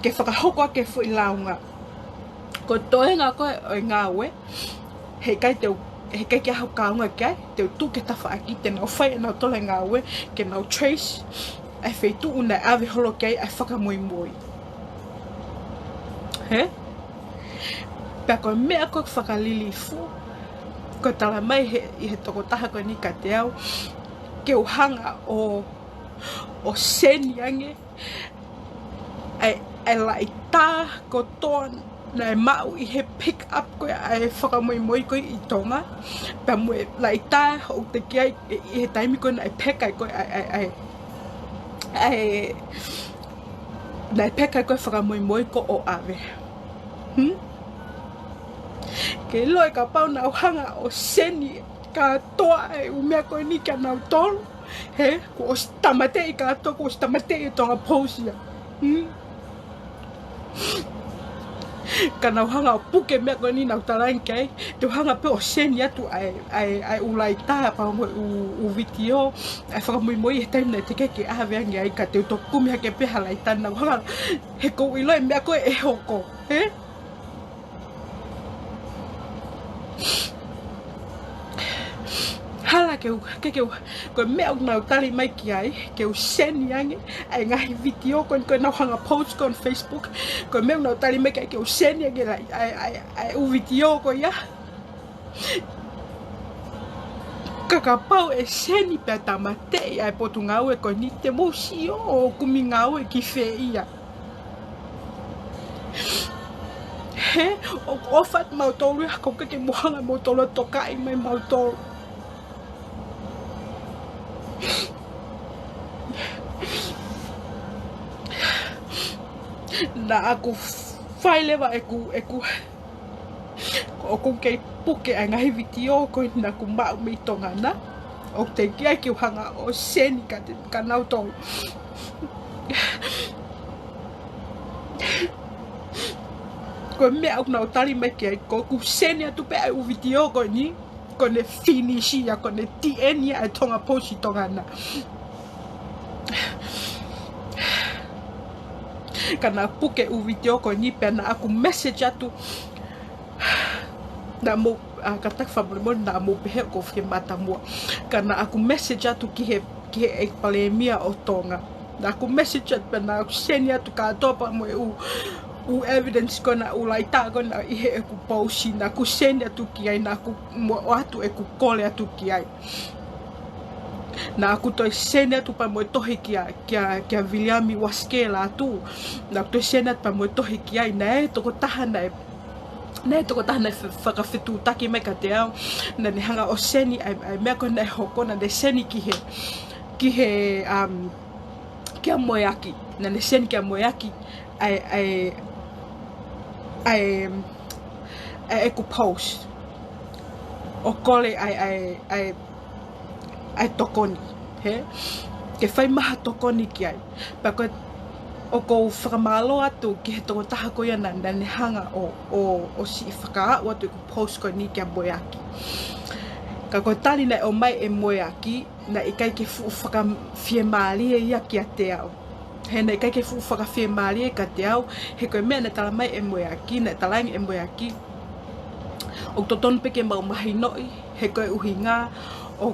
Ke whakahoko ake fu I launga. Ko toenga koe o Ngaue, he kai kia hau kaunga kai, te tu ke tafa aki, te nau whai nau tole Ngaue, ke nau trace, ai whai tu unai awe holo kai, ai Fakamoimoi. He? Pea koe mea koe whakalili fu, ko tala mai I he toko taha koe ni ka te au, ke uhanga o seni ange, ai lai tā ko toan, na mau I he pick up ko ai Fakamoimoi ko I Tonga pa mo lai ta o te kia I he taimi ko na peka ko ai na peka ko Fakamoimoi ko o ave ke loi Kapau na hanga o seni ka toa e umea ko ni ka na tol he ko tamate I ka to ko tamate I Tonga posia Kana hanga o puke mea koe ni nau talain kei, te hanga pe o seni atu ai ulai tā pa mo u vitio, ai Fakamoimoi he taimna te keke ahaweangi ai ka te utokumi hake peha lai tāna, hanga he kou iloi mea koe e hoko, he? Hala koe mea nau tali mai ki ai, ke u seni ange, ai ngahi video koe nau hanga post koe on Facebook, koe mea nau tali mai ki ai, ke u seni ange ai u video koe ia. Ka Kapau e seni pia tamatei ai Potungaue koe ni temou sio o kumi Ngaue ki whe ia. He, o ofat mautolu ia kau kake mohanga mautolu tokai mai mautolu. Na aku whai lewa e ku o ku kei puke a ngahi vitio ko na ku mau mi tongana o te kia ki hanga o seni ka nau tolu ko mea nau tali mai ki ai ko ku seni atu pe ai u vitio ko ni ko ne finishi ya ko ne TN ya Tonga posi tongana kana puke u video ko ni pena aku message atu na mo Kātaki whamurimo na mo pehe ko whi mata mua kana aku message atu ki he e palemia o Tonga na aku message atu pena aku seni atu ka topa mo u evidence ko na u lai tā ko na I he e ku pausi na aku seni atu ki ai na aku mo atu e ku kole atu ki ai na aku toi sene atu pa mo tohi kia Viliami waskela atu na aku toi sene atu pa mo tohi ki ai na e toko taha na e whakawhitu taki mai ka te au na ne hanga o seni ai mea ko na e hoko na ne seni ki he kia moeaki na ne seni kia moeaki ai ku post o kole ai tokoni, he? Ke whai maha tokoni ki ai. Pa koe, o kou whakamalo atu ki he toko taha ko ia na ne hanga o si faka'au atu ku post koe ni kia moeaki. Ka koe tali nei o mai e moeaki, na I kai ke fu whakawhiemalie ia ki a te au. He nei kai ke fu whakawhiemalie ka te au, he koe mea na tala mai e moeaki, na talaingi e moeaki. O totonu peke mamahi noi, he koe uhi ngā, o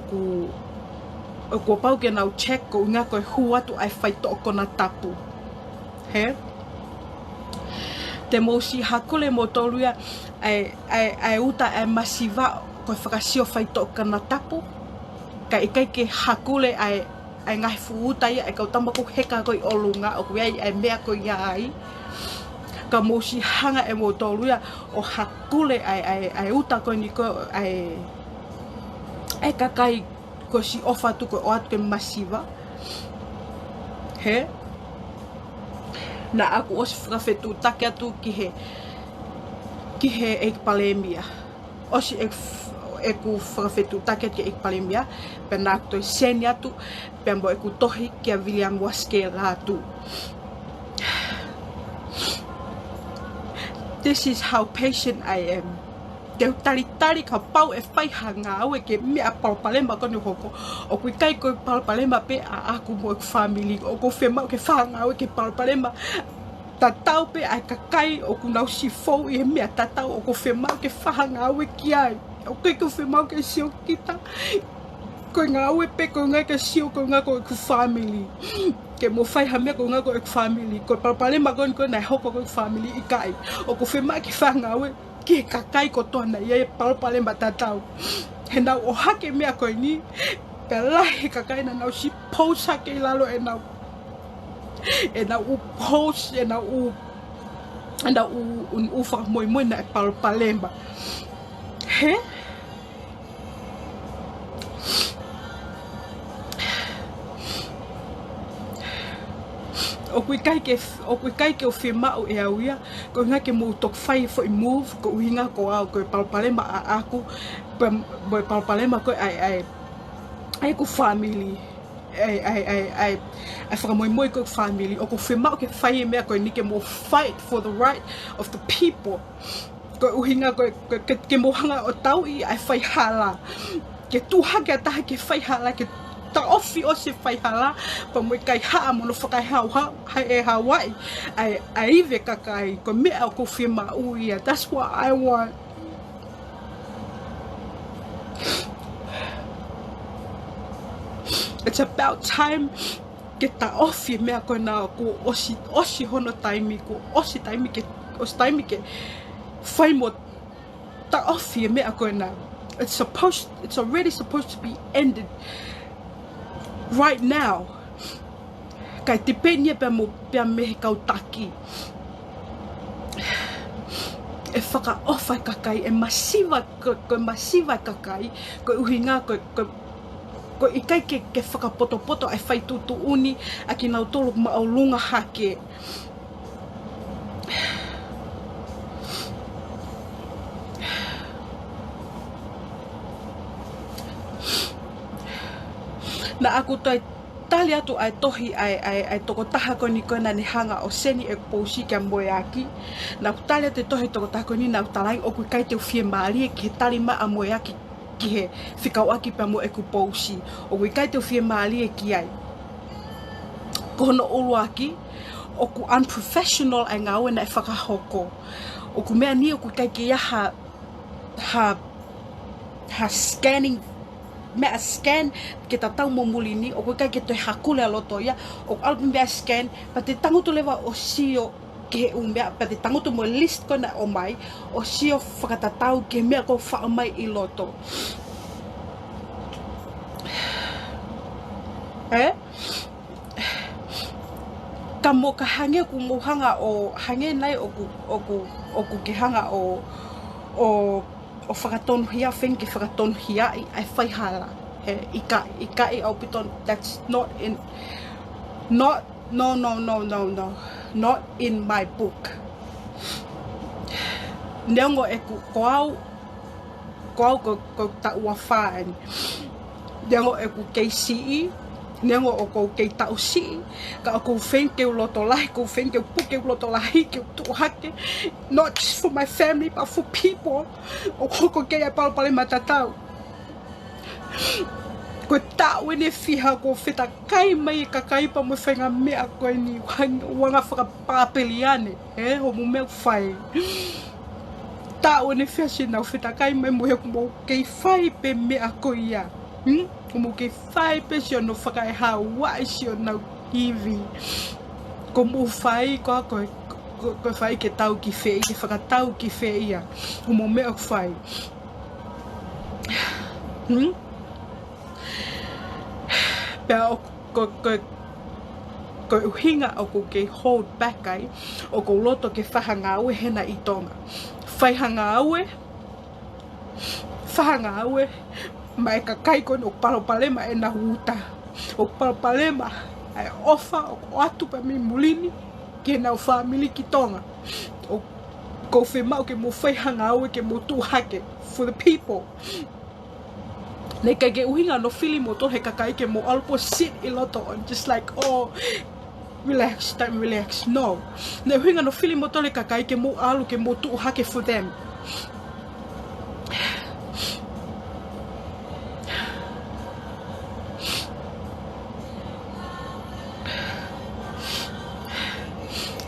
ku pau ke nau check ko ngā koe hu atu ai whai to kona tapu. He? Te mousi hakule mo toluia ai uta ai masiva koe whakasio whai to kona tapu. Ka ikai ke hakule ai ai ngai fuuta ia e kau tama ko heka ko i olunga o ko ai mea ko ai ka mosi hanga e mo toluia o hakule ai uta ko ni ko ai kakai ko si ofa tu ko o atu ke masiva he na aku os frafetu take atu ki he ek palemia os eku frafetu take ki ek palemia pena to senia tu pembo eku tohi ki William Waske tu. This is how patient I am. Te tari Kapau e whai Ngāue ke mea palpalema koni hoko. O kui kai koe palpalema pe a aku mo ek family. O ko whemau ke wha Ngāue ke palpalema. Tatau pe ai kakai o ku nau si fou i mea tatau o ko whemau ke wha Ngāue ki ai. O kai ko whemau ke sio kita. Koe Ngāue pe koe ngai ke sio koe ngai ko ek family. Ke mo whai hamea koe ngai ko ek family. Koe palpalema koni koe nai hoko ko ek family i kai. O ko whemau ke wha Ngāue. Ki kakai ko tona ia palpale matatau. He nau o hake mea koe ni. Pe lahi kakai na nau si post hake i lalo e nau u post e nau u Fakamoimoi na e palpalemba. He? O kui kai ke o whemau e au ia, ko ngā ke mou tok whai fo i move, ko uhinga ko au, ko palpalema a aku, boi palpalema ko ai ko family, ai Fakamoimoi ko family, o ko whemau ke whai mea ko ni ke mou fight for the right of the people, ko uhinga ko ke mohanga o tau i ai whai hala, ke tuha ke ataha ke whai hala, ke ta ofi o se whai hala, pa mo kaiha'a mono faka'au e Hawaii, ai iwe kakai, ko mea o ko whemau ia, that's what I want. It's about time ke ta ofi mea ko na ko osi hono taimi, ko osi taimi ke whai mo ta ofi mea ko na. It's already supposed to be ended. Right now, kai te penia pe mehe Kātaki. E faka'ofa kakai, e masiva kakai, ko uhinga ko ikai ke whakapoto ai whai tutu uni a ki nau tolu maulunga Hake. Na aku toi tali atu ai tohi ai toko taha koni kona ni hanga o seni e pousi kia moe aki. Na aku tali atu tohi toko taha koni na utarai o kui kai te uwhie maari ki he tali maa moe aki ki he whikau aki pa mo e ku pousi. O kui kai te uwhie maari ki ai. Kohono ulu aki, o ku unprofessional ai Ngaue na e whakahoko. O ku mea ni o kui kai ki ha scanning mea scan ke ta tau mo mulini o kai ke te hakule a loto'i o album mea scan pa te tangutu lewa o sio ke mea pa te tangutu mo list kona o mai o sio whakatatau ke mea ko wha mai i loto. Ka mo ka hange ku mo hanga o hange nai o ku ke hanga o fakatonuhia whenke fakatonuhia ai whai hala. Ikai au piton, that's not in my book. Neongo e ko au ko ta ua whaen. Neongo e ku KCE, neongo o ko kei tau si, ka o ko whenke u loto lahi, ko whenke u puke u loto lahi, ke u tuhake, not just for my family, but for people. O ko kei ai palpale matatau. Ko tau ene whiha ko whita kai mai ka kai pa mo whenga mea koe ni wanga whakapapeliane, ho mo mea whai. Tau ene whiha si nau whita kai mai mo he mo kei whai pe mea koe ia. Mo kei whai pe si ono whakaeha wai si ono hivi. Ko mo whai ko whai ke tau ki whei, ke whakatau ki whei ia. Mo mea whai. Pea ko uhinga o ko ke hold back ai o ko loto ke whahangāue hena I Tonga. Whahangāue mai ka kai ko o palopalema e na huta. O palopalema ai ofa o atu pa mi mulini ke na o family ki Tonga. O ko whemau ke mo whahangāue ke mo tu Hake for the people. Nei kai ke uhinga no fili mo to he kakai ke mo alpo sit I loto on just like oh relax, time relax. No. Nei uhinga no fili mo to le kakai ke mo alu ke mo tu Hake for them.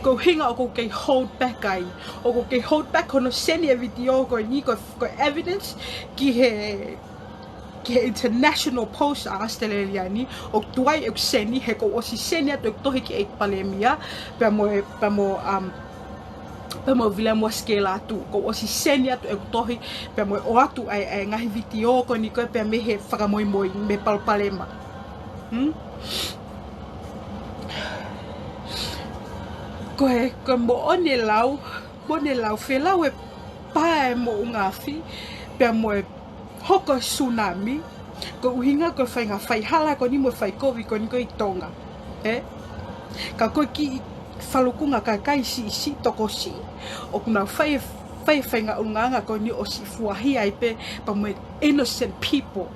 Ko hinga o ko ke hold back ai. O ko ke hold back kono seni e video ko ni ko evidence ki he international post a Australia ni o tuai e seni he ko o si seni ato tohi ki e palemia pe mo vila mo skela tu ko o si seni ato e tohi pe mo o atu ai ngahi video ko ni ko pe me he Fakamoimoi me palpalema. Ko mo one lau whelau e pae mo Ngaahi pe mo hoko tsunami ko uhinga ko whainga whaihala ko ni mo whaikovi ko ni ko I Tonga. Ka koe ki whalukunga ka kaiha'asi toko si o kuna whainga ulungaanga ko ni o si fuahi ai pe pa mo innocent people.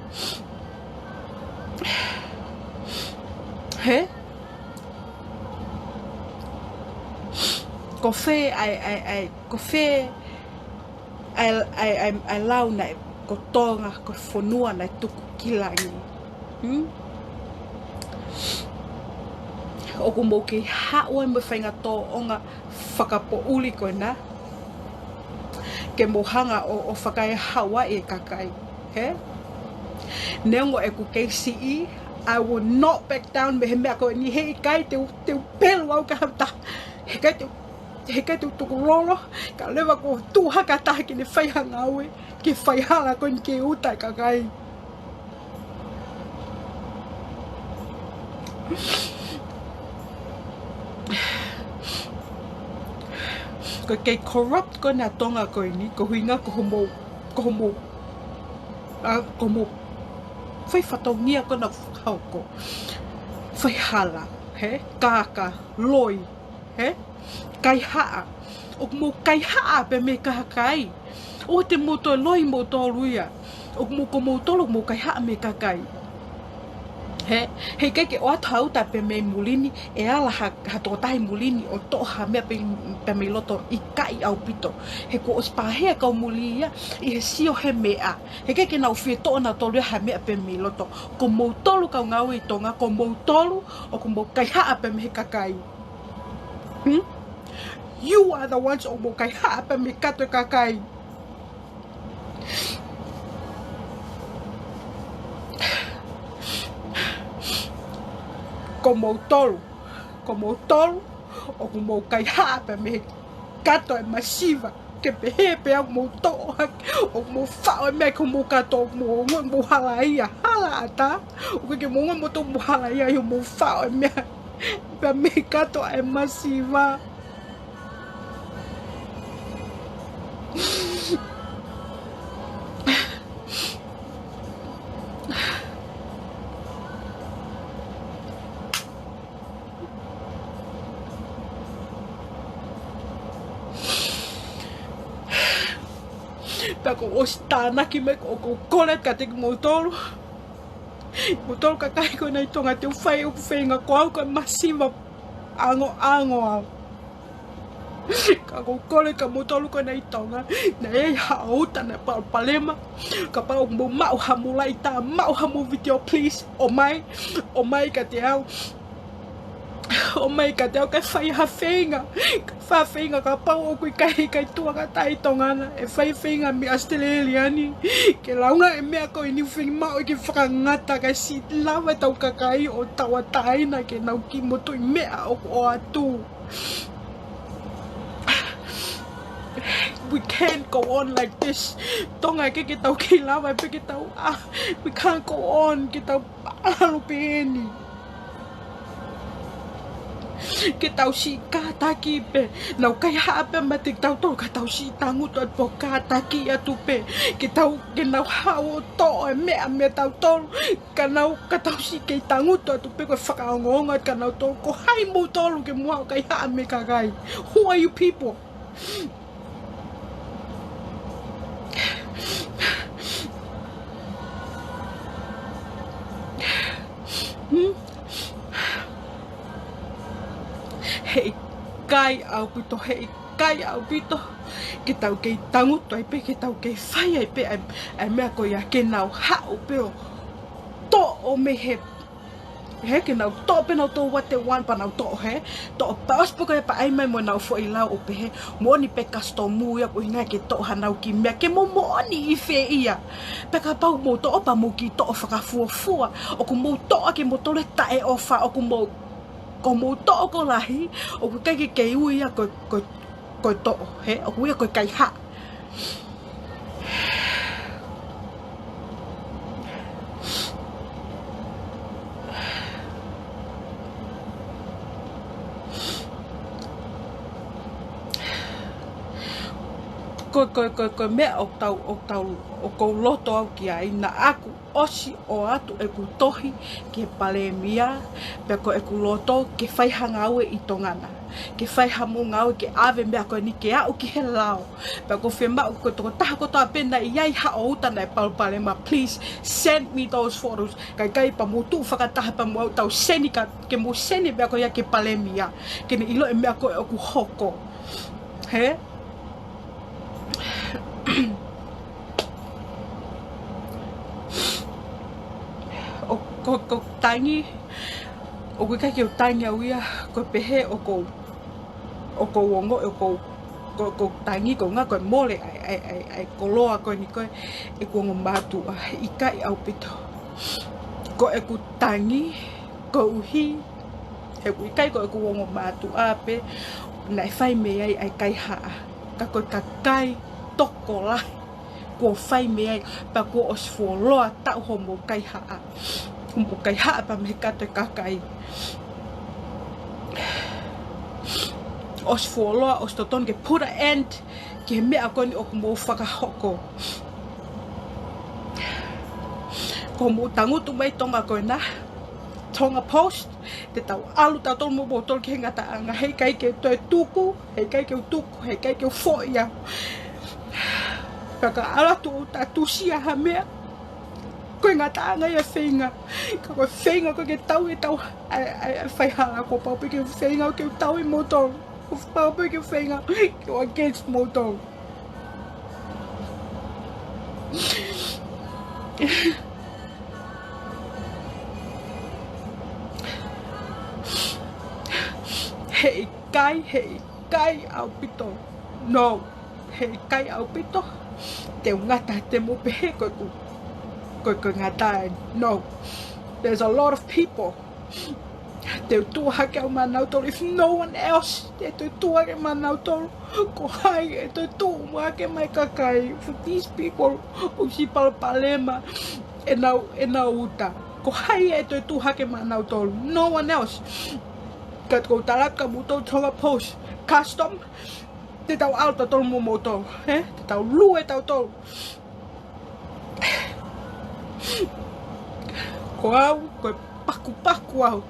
Ko whe ai lau nai ko Tonga ko whanua nai tuku kilangi. O ko mo ke haua mo whainga tō o ngā whakapo'uli ko na ke mo hanga o whakaiha'awa e kakai. Nengo e ku KCE I will not back down me he mea ko ni he kai te pelu au ka hata. He kai te tukuroro ka lewa ko tuha ka taha ki ne whaihangāue ki whaihala ko ni ke utai ka kai. Ko kei corrupt ko na Tonga ko ni ko huinga ko homo whaifatongia ko na whauko whaihala kāka loi kaiha'a o mo kaiha'a pe me kahakai o te moto loi moto luia o mo ko moto mo kaiha'a me kakai he kai ke o atau ta pe me mulini e ala ha to tai mulini o to ha me pe me loto I kai au pito he ko ospahe ka mulia I he sio he mea he kai ke na ufi to na to ha me pe me loto ko mo tolu ka Ngaue I Tonga ko mo tolu o ko mo kaiha'a pe me kakai. You are the ones o mo kaiha'a pe me kato kakai. Ko mo tolu o ko mo kaiha'a pe me kato e masiva ke pehe pe au mo to o mo whao e mea ko mo kato mo halaia hala ata o ke mo to mo halaia I mo whao e mea pe me kato e masiva. Pako o tānaki me ko kore ka te motoro ka kai ko nei Tonga te whai o whenga ko au ka masiva ango au ka ko kore ka motoro ko nei Tonga na e hauta na palema Kapau mo mau hamulai ta mau hamu video please o mai ka te au o mai ka te au kai whai hawhenga Kapau o kui kai tua ka tai tongana e whaiwhenga mi Australia ni ke launga e mea ko ini whenga o ki whakangata kai si lawa tau kakai o tawa taina ke nau ki moto I mea o atu. We can't go on like this. Tonga ke tau ki lawa pe ke tau we can't go on ke tau alu pe ni. ke tau si Kātaki pe nau kaiha'a pe ma te tau tolu ka tau si tangutu at po Kātaki atu pe ke tau ke nau hao to e mea tau tolu ka nau ka tau si ke tangutu atu pe ko faka'ongonga ka nau tolu ko hai mo tolu ke mua kaiha'a me kagai. Who are you people? Hei kai au pito, hei kai au pito. Ke tau kei tangutu ai pe, ke tau kei whai ai pe, ai mea ko ia ke nau hao pe o to o me he. He ke nau to pe nau to wate wan pa nau to he. To pa ospo ko pa ai mai mo nau fo i lau o pe he. Mo ni pe kastomu ia ko ina ke to hanau ki mea ke mo ni i fe ia. Pe ka pau mo to pa mo ki to whakafuafua. O ku mo to ke mo tole tae ofa o ku mo ko mo to ko lahi o ku kai ke ui ia ko to he o ku ia ko kaiha'a. Ko mea o ko loto au ki ai na aku osi o atu e ku tohi ke palemia pe ko e ku loto ke whaiha Ngaue i tongana ke whaiha mo Ngaue ke ave mea ko ni ke au ki he lao pe ko whema ko toko taha ko toa pena i ai hao utana e palema. Please send me those photos kai pa mo tu whakataha pa mo au tau seni ka ke mo seni mea ko ia ke palemia ke ni ilo e mea ko e ku hoko he. Ko tangi o ku kai ke tangi au ia ko pehe o ko wongo ko tangi ko nga ko mole ai ko loa ko ni ko e ko matu'a i kai au pito ko e ku tangi ko uhi e ku kai ko e ku wongo matu'a pe nai fai me ai kaiha'a ka ko kai toko lahi ko fai me ai pa ko os fo loa ta ho mo kaiha'a. Mo kaiha'a pa me kate kakai. Os foloa os toton ke put an end ke mea ko ni o mo fakahoko. Ko mo tangutu mai Tonga ko na Tonga Post te tau alu tau tol mo botol ke ngata anga hei kai ke to tuku hei kai ke tuku hei kai ke foia. Paka ala tu tatusia ha mea. Ko ngata anga ia whenga. Ka ko whenga ko ke tau e tau ai whaihala ko pau pe ke whenga ke tau i motong. Ko pau pe ke whenga ke o against motong. Hei kai au pito. No. Hei kai au pito. Te ngata te mo pehe ko ngata. No. There's a lot of people. Te tuha ke au manau tolu. If no one else, te tuha ke manau tolu. Ko hai e te tuha ke mai kakai. For these people, o si palema e nau uta. Ko hai e te tuha ke manau tolu. No one else. Kat ko talaka muto Tonga Post. Custom. Te tau alta tolu mo moto. Te tau lue tau tolu. Ko au, ko paku au.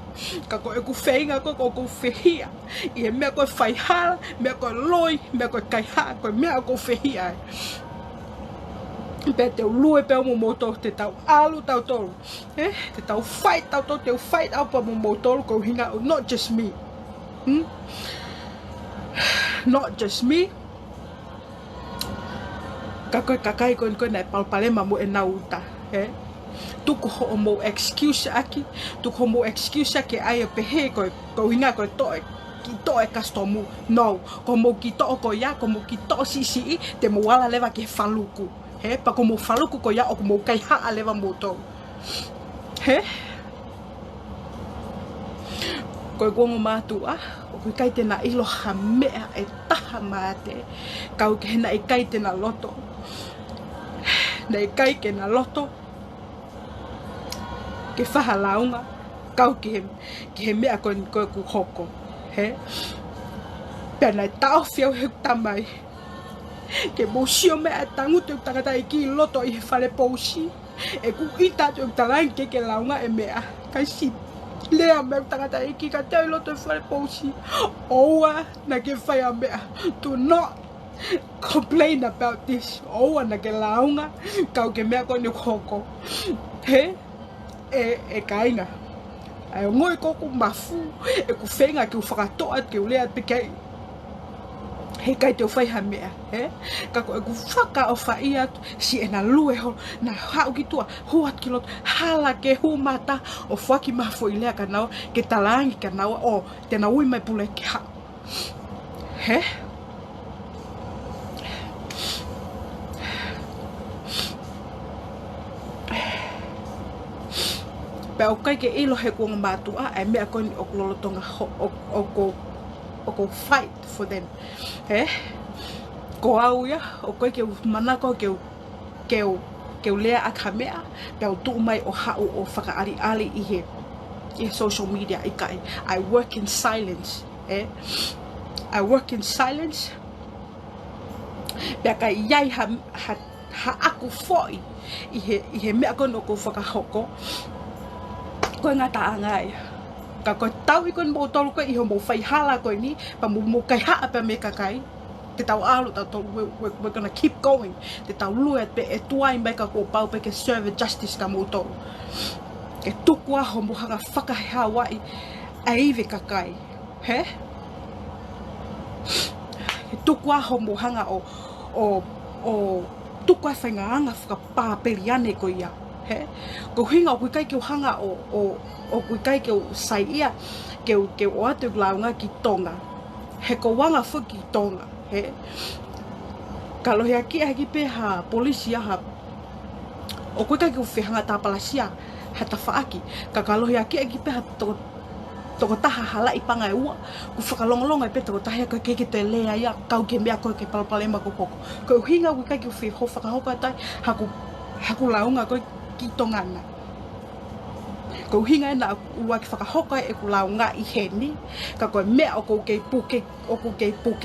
Ka ko e ku whenga ko whehia. I e mea ko whaihala, mea ko loi, mea ko kaiha'a, ko mea ko whehia. Pe te lue pe mo moto, te tau alu tau tolu. Te tau fight tau tolu, te fight au pa mo moto, ko hinga, not just me. Not just me. Kakai ko nai palpalema mo e nau uta. Tuku ho mo excuse aki. Tuku mo excuse aki ai pehe ko hinga ko ki to e kastomu. No. Ko mo ki to ko ya, ko mo ki to sisi te mo wala leva ke faluku. Pa ko mo faluku ko ya o ko mo kaiha'a leva moto. Ko gongo matu'a. Ko kai te na ilo hamea e taha mate. Kau ke na i kai te na loto. Nei kai ke na loto. Ke whahalaunga. Kau ke he mea ko ku hoko. he pena tau fio he tamai ke mo sio me atangu te tangata iki loto I fale pousi e ku ita te talang ke launga e mea kai si lea me tangata iki ka te loto I fale pousi oa na ke fai a mea to not complain about this oa na ke launga kau ke mea ko ni koko he e kainga ai ngoi ko ku mafu e ku fenga ke fakato'a ke lea pe he kai te whai ha mea, he? Ka ko e ku faka'ofa ia si e na lue ho, na hau ki tua, huat ki lot, hala ke humata, o whaki mafo I lea ka naua, ke talangi ka naua, o te na ui mai pule ki hau. He? Pe o kai ke ilo he kuanga matu'a, e mea koe ni o kulolotonga o ko fight for them. He? Ko au ia, o koe ke manako ke lea a ka mea, pe o tuu mai o hau o whakaari ali I social media I kai. I work in silence. I work in silence. Pe kai iai ha aku foi I he mea kono ko whakahoko. Koe ngata angai. Ka koe tau I koe mo tolu koe I ho mo whai hala koe ni, pa mo kaiha'a pe me kakai. Te tau alu tau tolu, we're gonna keep going. Te tau lue pe e tuai mai ka kua pau pe ke serve justice ka mo tolu. Ke tuku aho mo hanga whakaheha wai a iwi kakai. He? Ke tuku aho mo hanga o tuku ai whaingaanga whakapāperi ane ko ia. He? Ko hinga o kui kai ke hanga o kui kai ke sai ia ke o atu launga ki Tonga. He ko wanga whuki Tonga. He? Ka lohi aki haki pe ha polisi ha o kui kai ke whihanga tā palasia ha ta whaaki. Ka lohi aki haki pe ha toko taha hala I panga e ua. Ku whakalongolonga I pe toko taha koe keke te lea ia kau ke mea koe ke palapalema ko koko. Ko hinga kui kai ke whiho whakahoka tai haku launga koe ki tongana. Ko hinga e na ua ki whakahoka e ku launga I heni. Ka koe mea o ko kei puke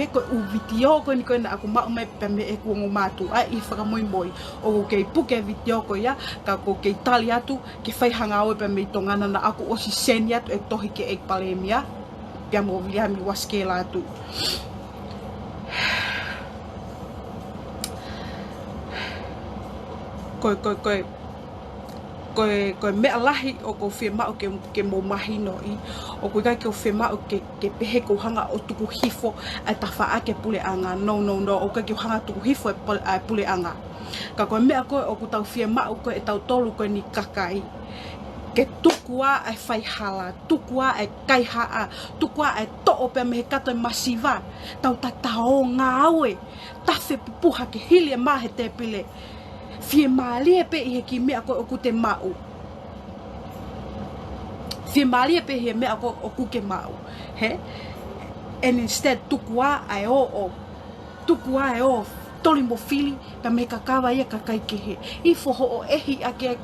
koe u video koe ni koe na aku mau mai pe me e kuongo matu'a I Fakamoimoi. O ko kei puke video koe ia, ka ko kei tali atu ke whaihanga oe pe me I tongana na aku osi seni atu e tohi ke e palemia. Pia mo vilia mi waskela atu. Koe mea lahi o ko whemau ke mamahi noi. O koe kai ke o whemau ke pehe ko hanga o tuku hifo a tawha ke pule anga. No. O kai ke hanga tuku hifo a pule anga. Ka koe mea koe o ko tau whemau koe e tau tolu koe ni kakai. Ke tukua ai whaihala, tukua ai kaiha'a, tukua ai to'o pe mehe kato masiva. Tau tatao Ngāue. Tawhe puha ke hili e mahe te pile. Fie maalie pe I he ki mea koe o ku te mau. Fie maalie pe he mea koe o ku ke mau. He? And instead tukua ai o toli mo fili pa me kakawa ia kakai kehe. I foho o ehi ake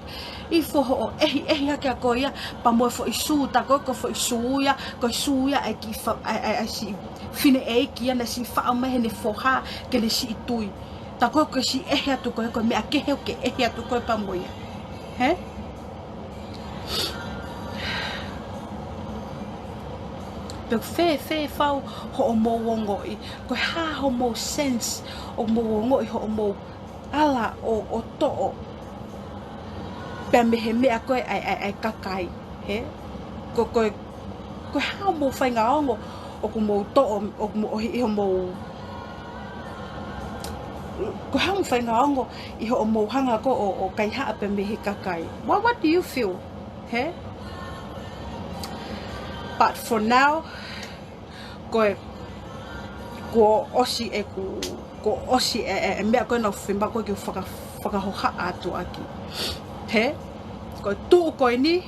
a koe ia pa moe fo isu ta koe ko fo isuia ko isuia ai ki ai si fine e ki ana si whao mehe ne foha ke le si itui. Ta koe koe si ehe atu koe mea kehe o ke ehe atu koe pa moia. He? Peo whe whau ho o mō wongoi. Koe ha ho mō sense o mō wongoi ho o mō ala o to'o. Pea mehe mea koe ai kakai. He? Koe ha mō whainga ongo o ko mō to'o o ho mō ko hang whainga ongo I ho o mohanga ko o kaiha'a pe mehe kakai. What do you feel? He? But for now, ko osi e mea koe na whimba koe ki whakahoha atu aki. He? Ko tuu koe ni,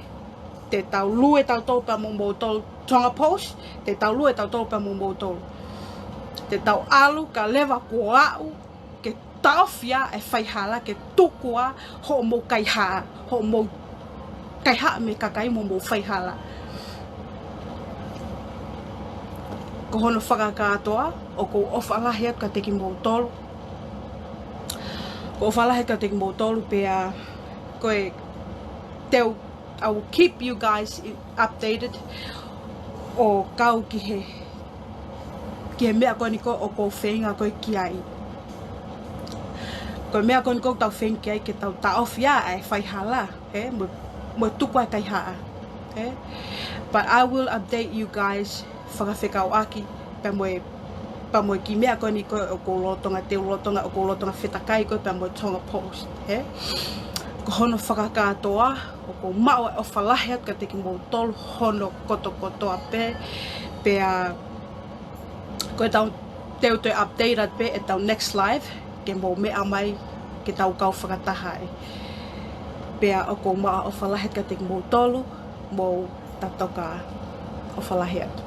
te tau lue tau tau pa mō tolu Tonga Post, te tau lue tau tau pa mō tolu. Te tau alu ka lewa kua'u, tawhia e whaihala ke tukua ho mo kaiha'a, ho mo kaiha'a me kakai mo whaihala. ko hono whakakātoa o ko ofa lahi atu ka teki mō tolu. Ko ofa lahi ka teki mō tolu pia koe I will keep you guys updated o kau ki he mea koniko o ko whenga koe ki ai. Ko mea koniko tau whenga ki ai ke tau taofia ai whaihala, mo tuku ai kaiha'a. But I will update you guys whakawhekau aki pa moe ki mea koniko o ko lotonga te lotonga o ko lotonga whetakai koe pa moe Tonga Post. Ko hono whakakātoa o ko mao o whalahi atu ka teki mō tolu hono kotokotoa pea koe tau teu te update at pe e tau next live ke mō mea mai ke tau kau whakataha pea o ko mao o whalahi atu ka teki mō tolu mō tatoka o whalahi atu.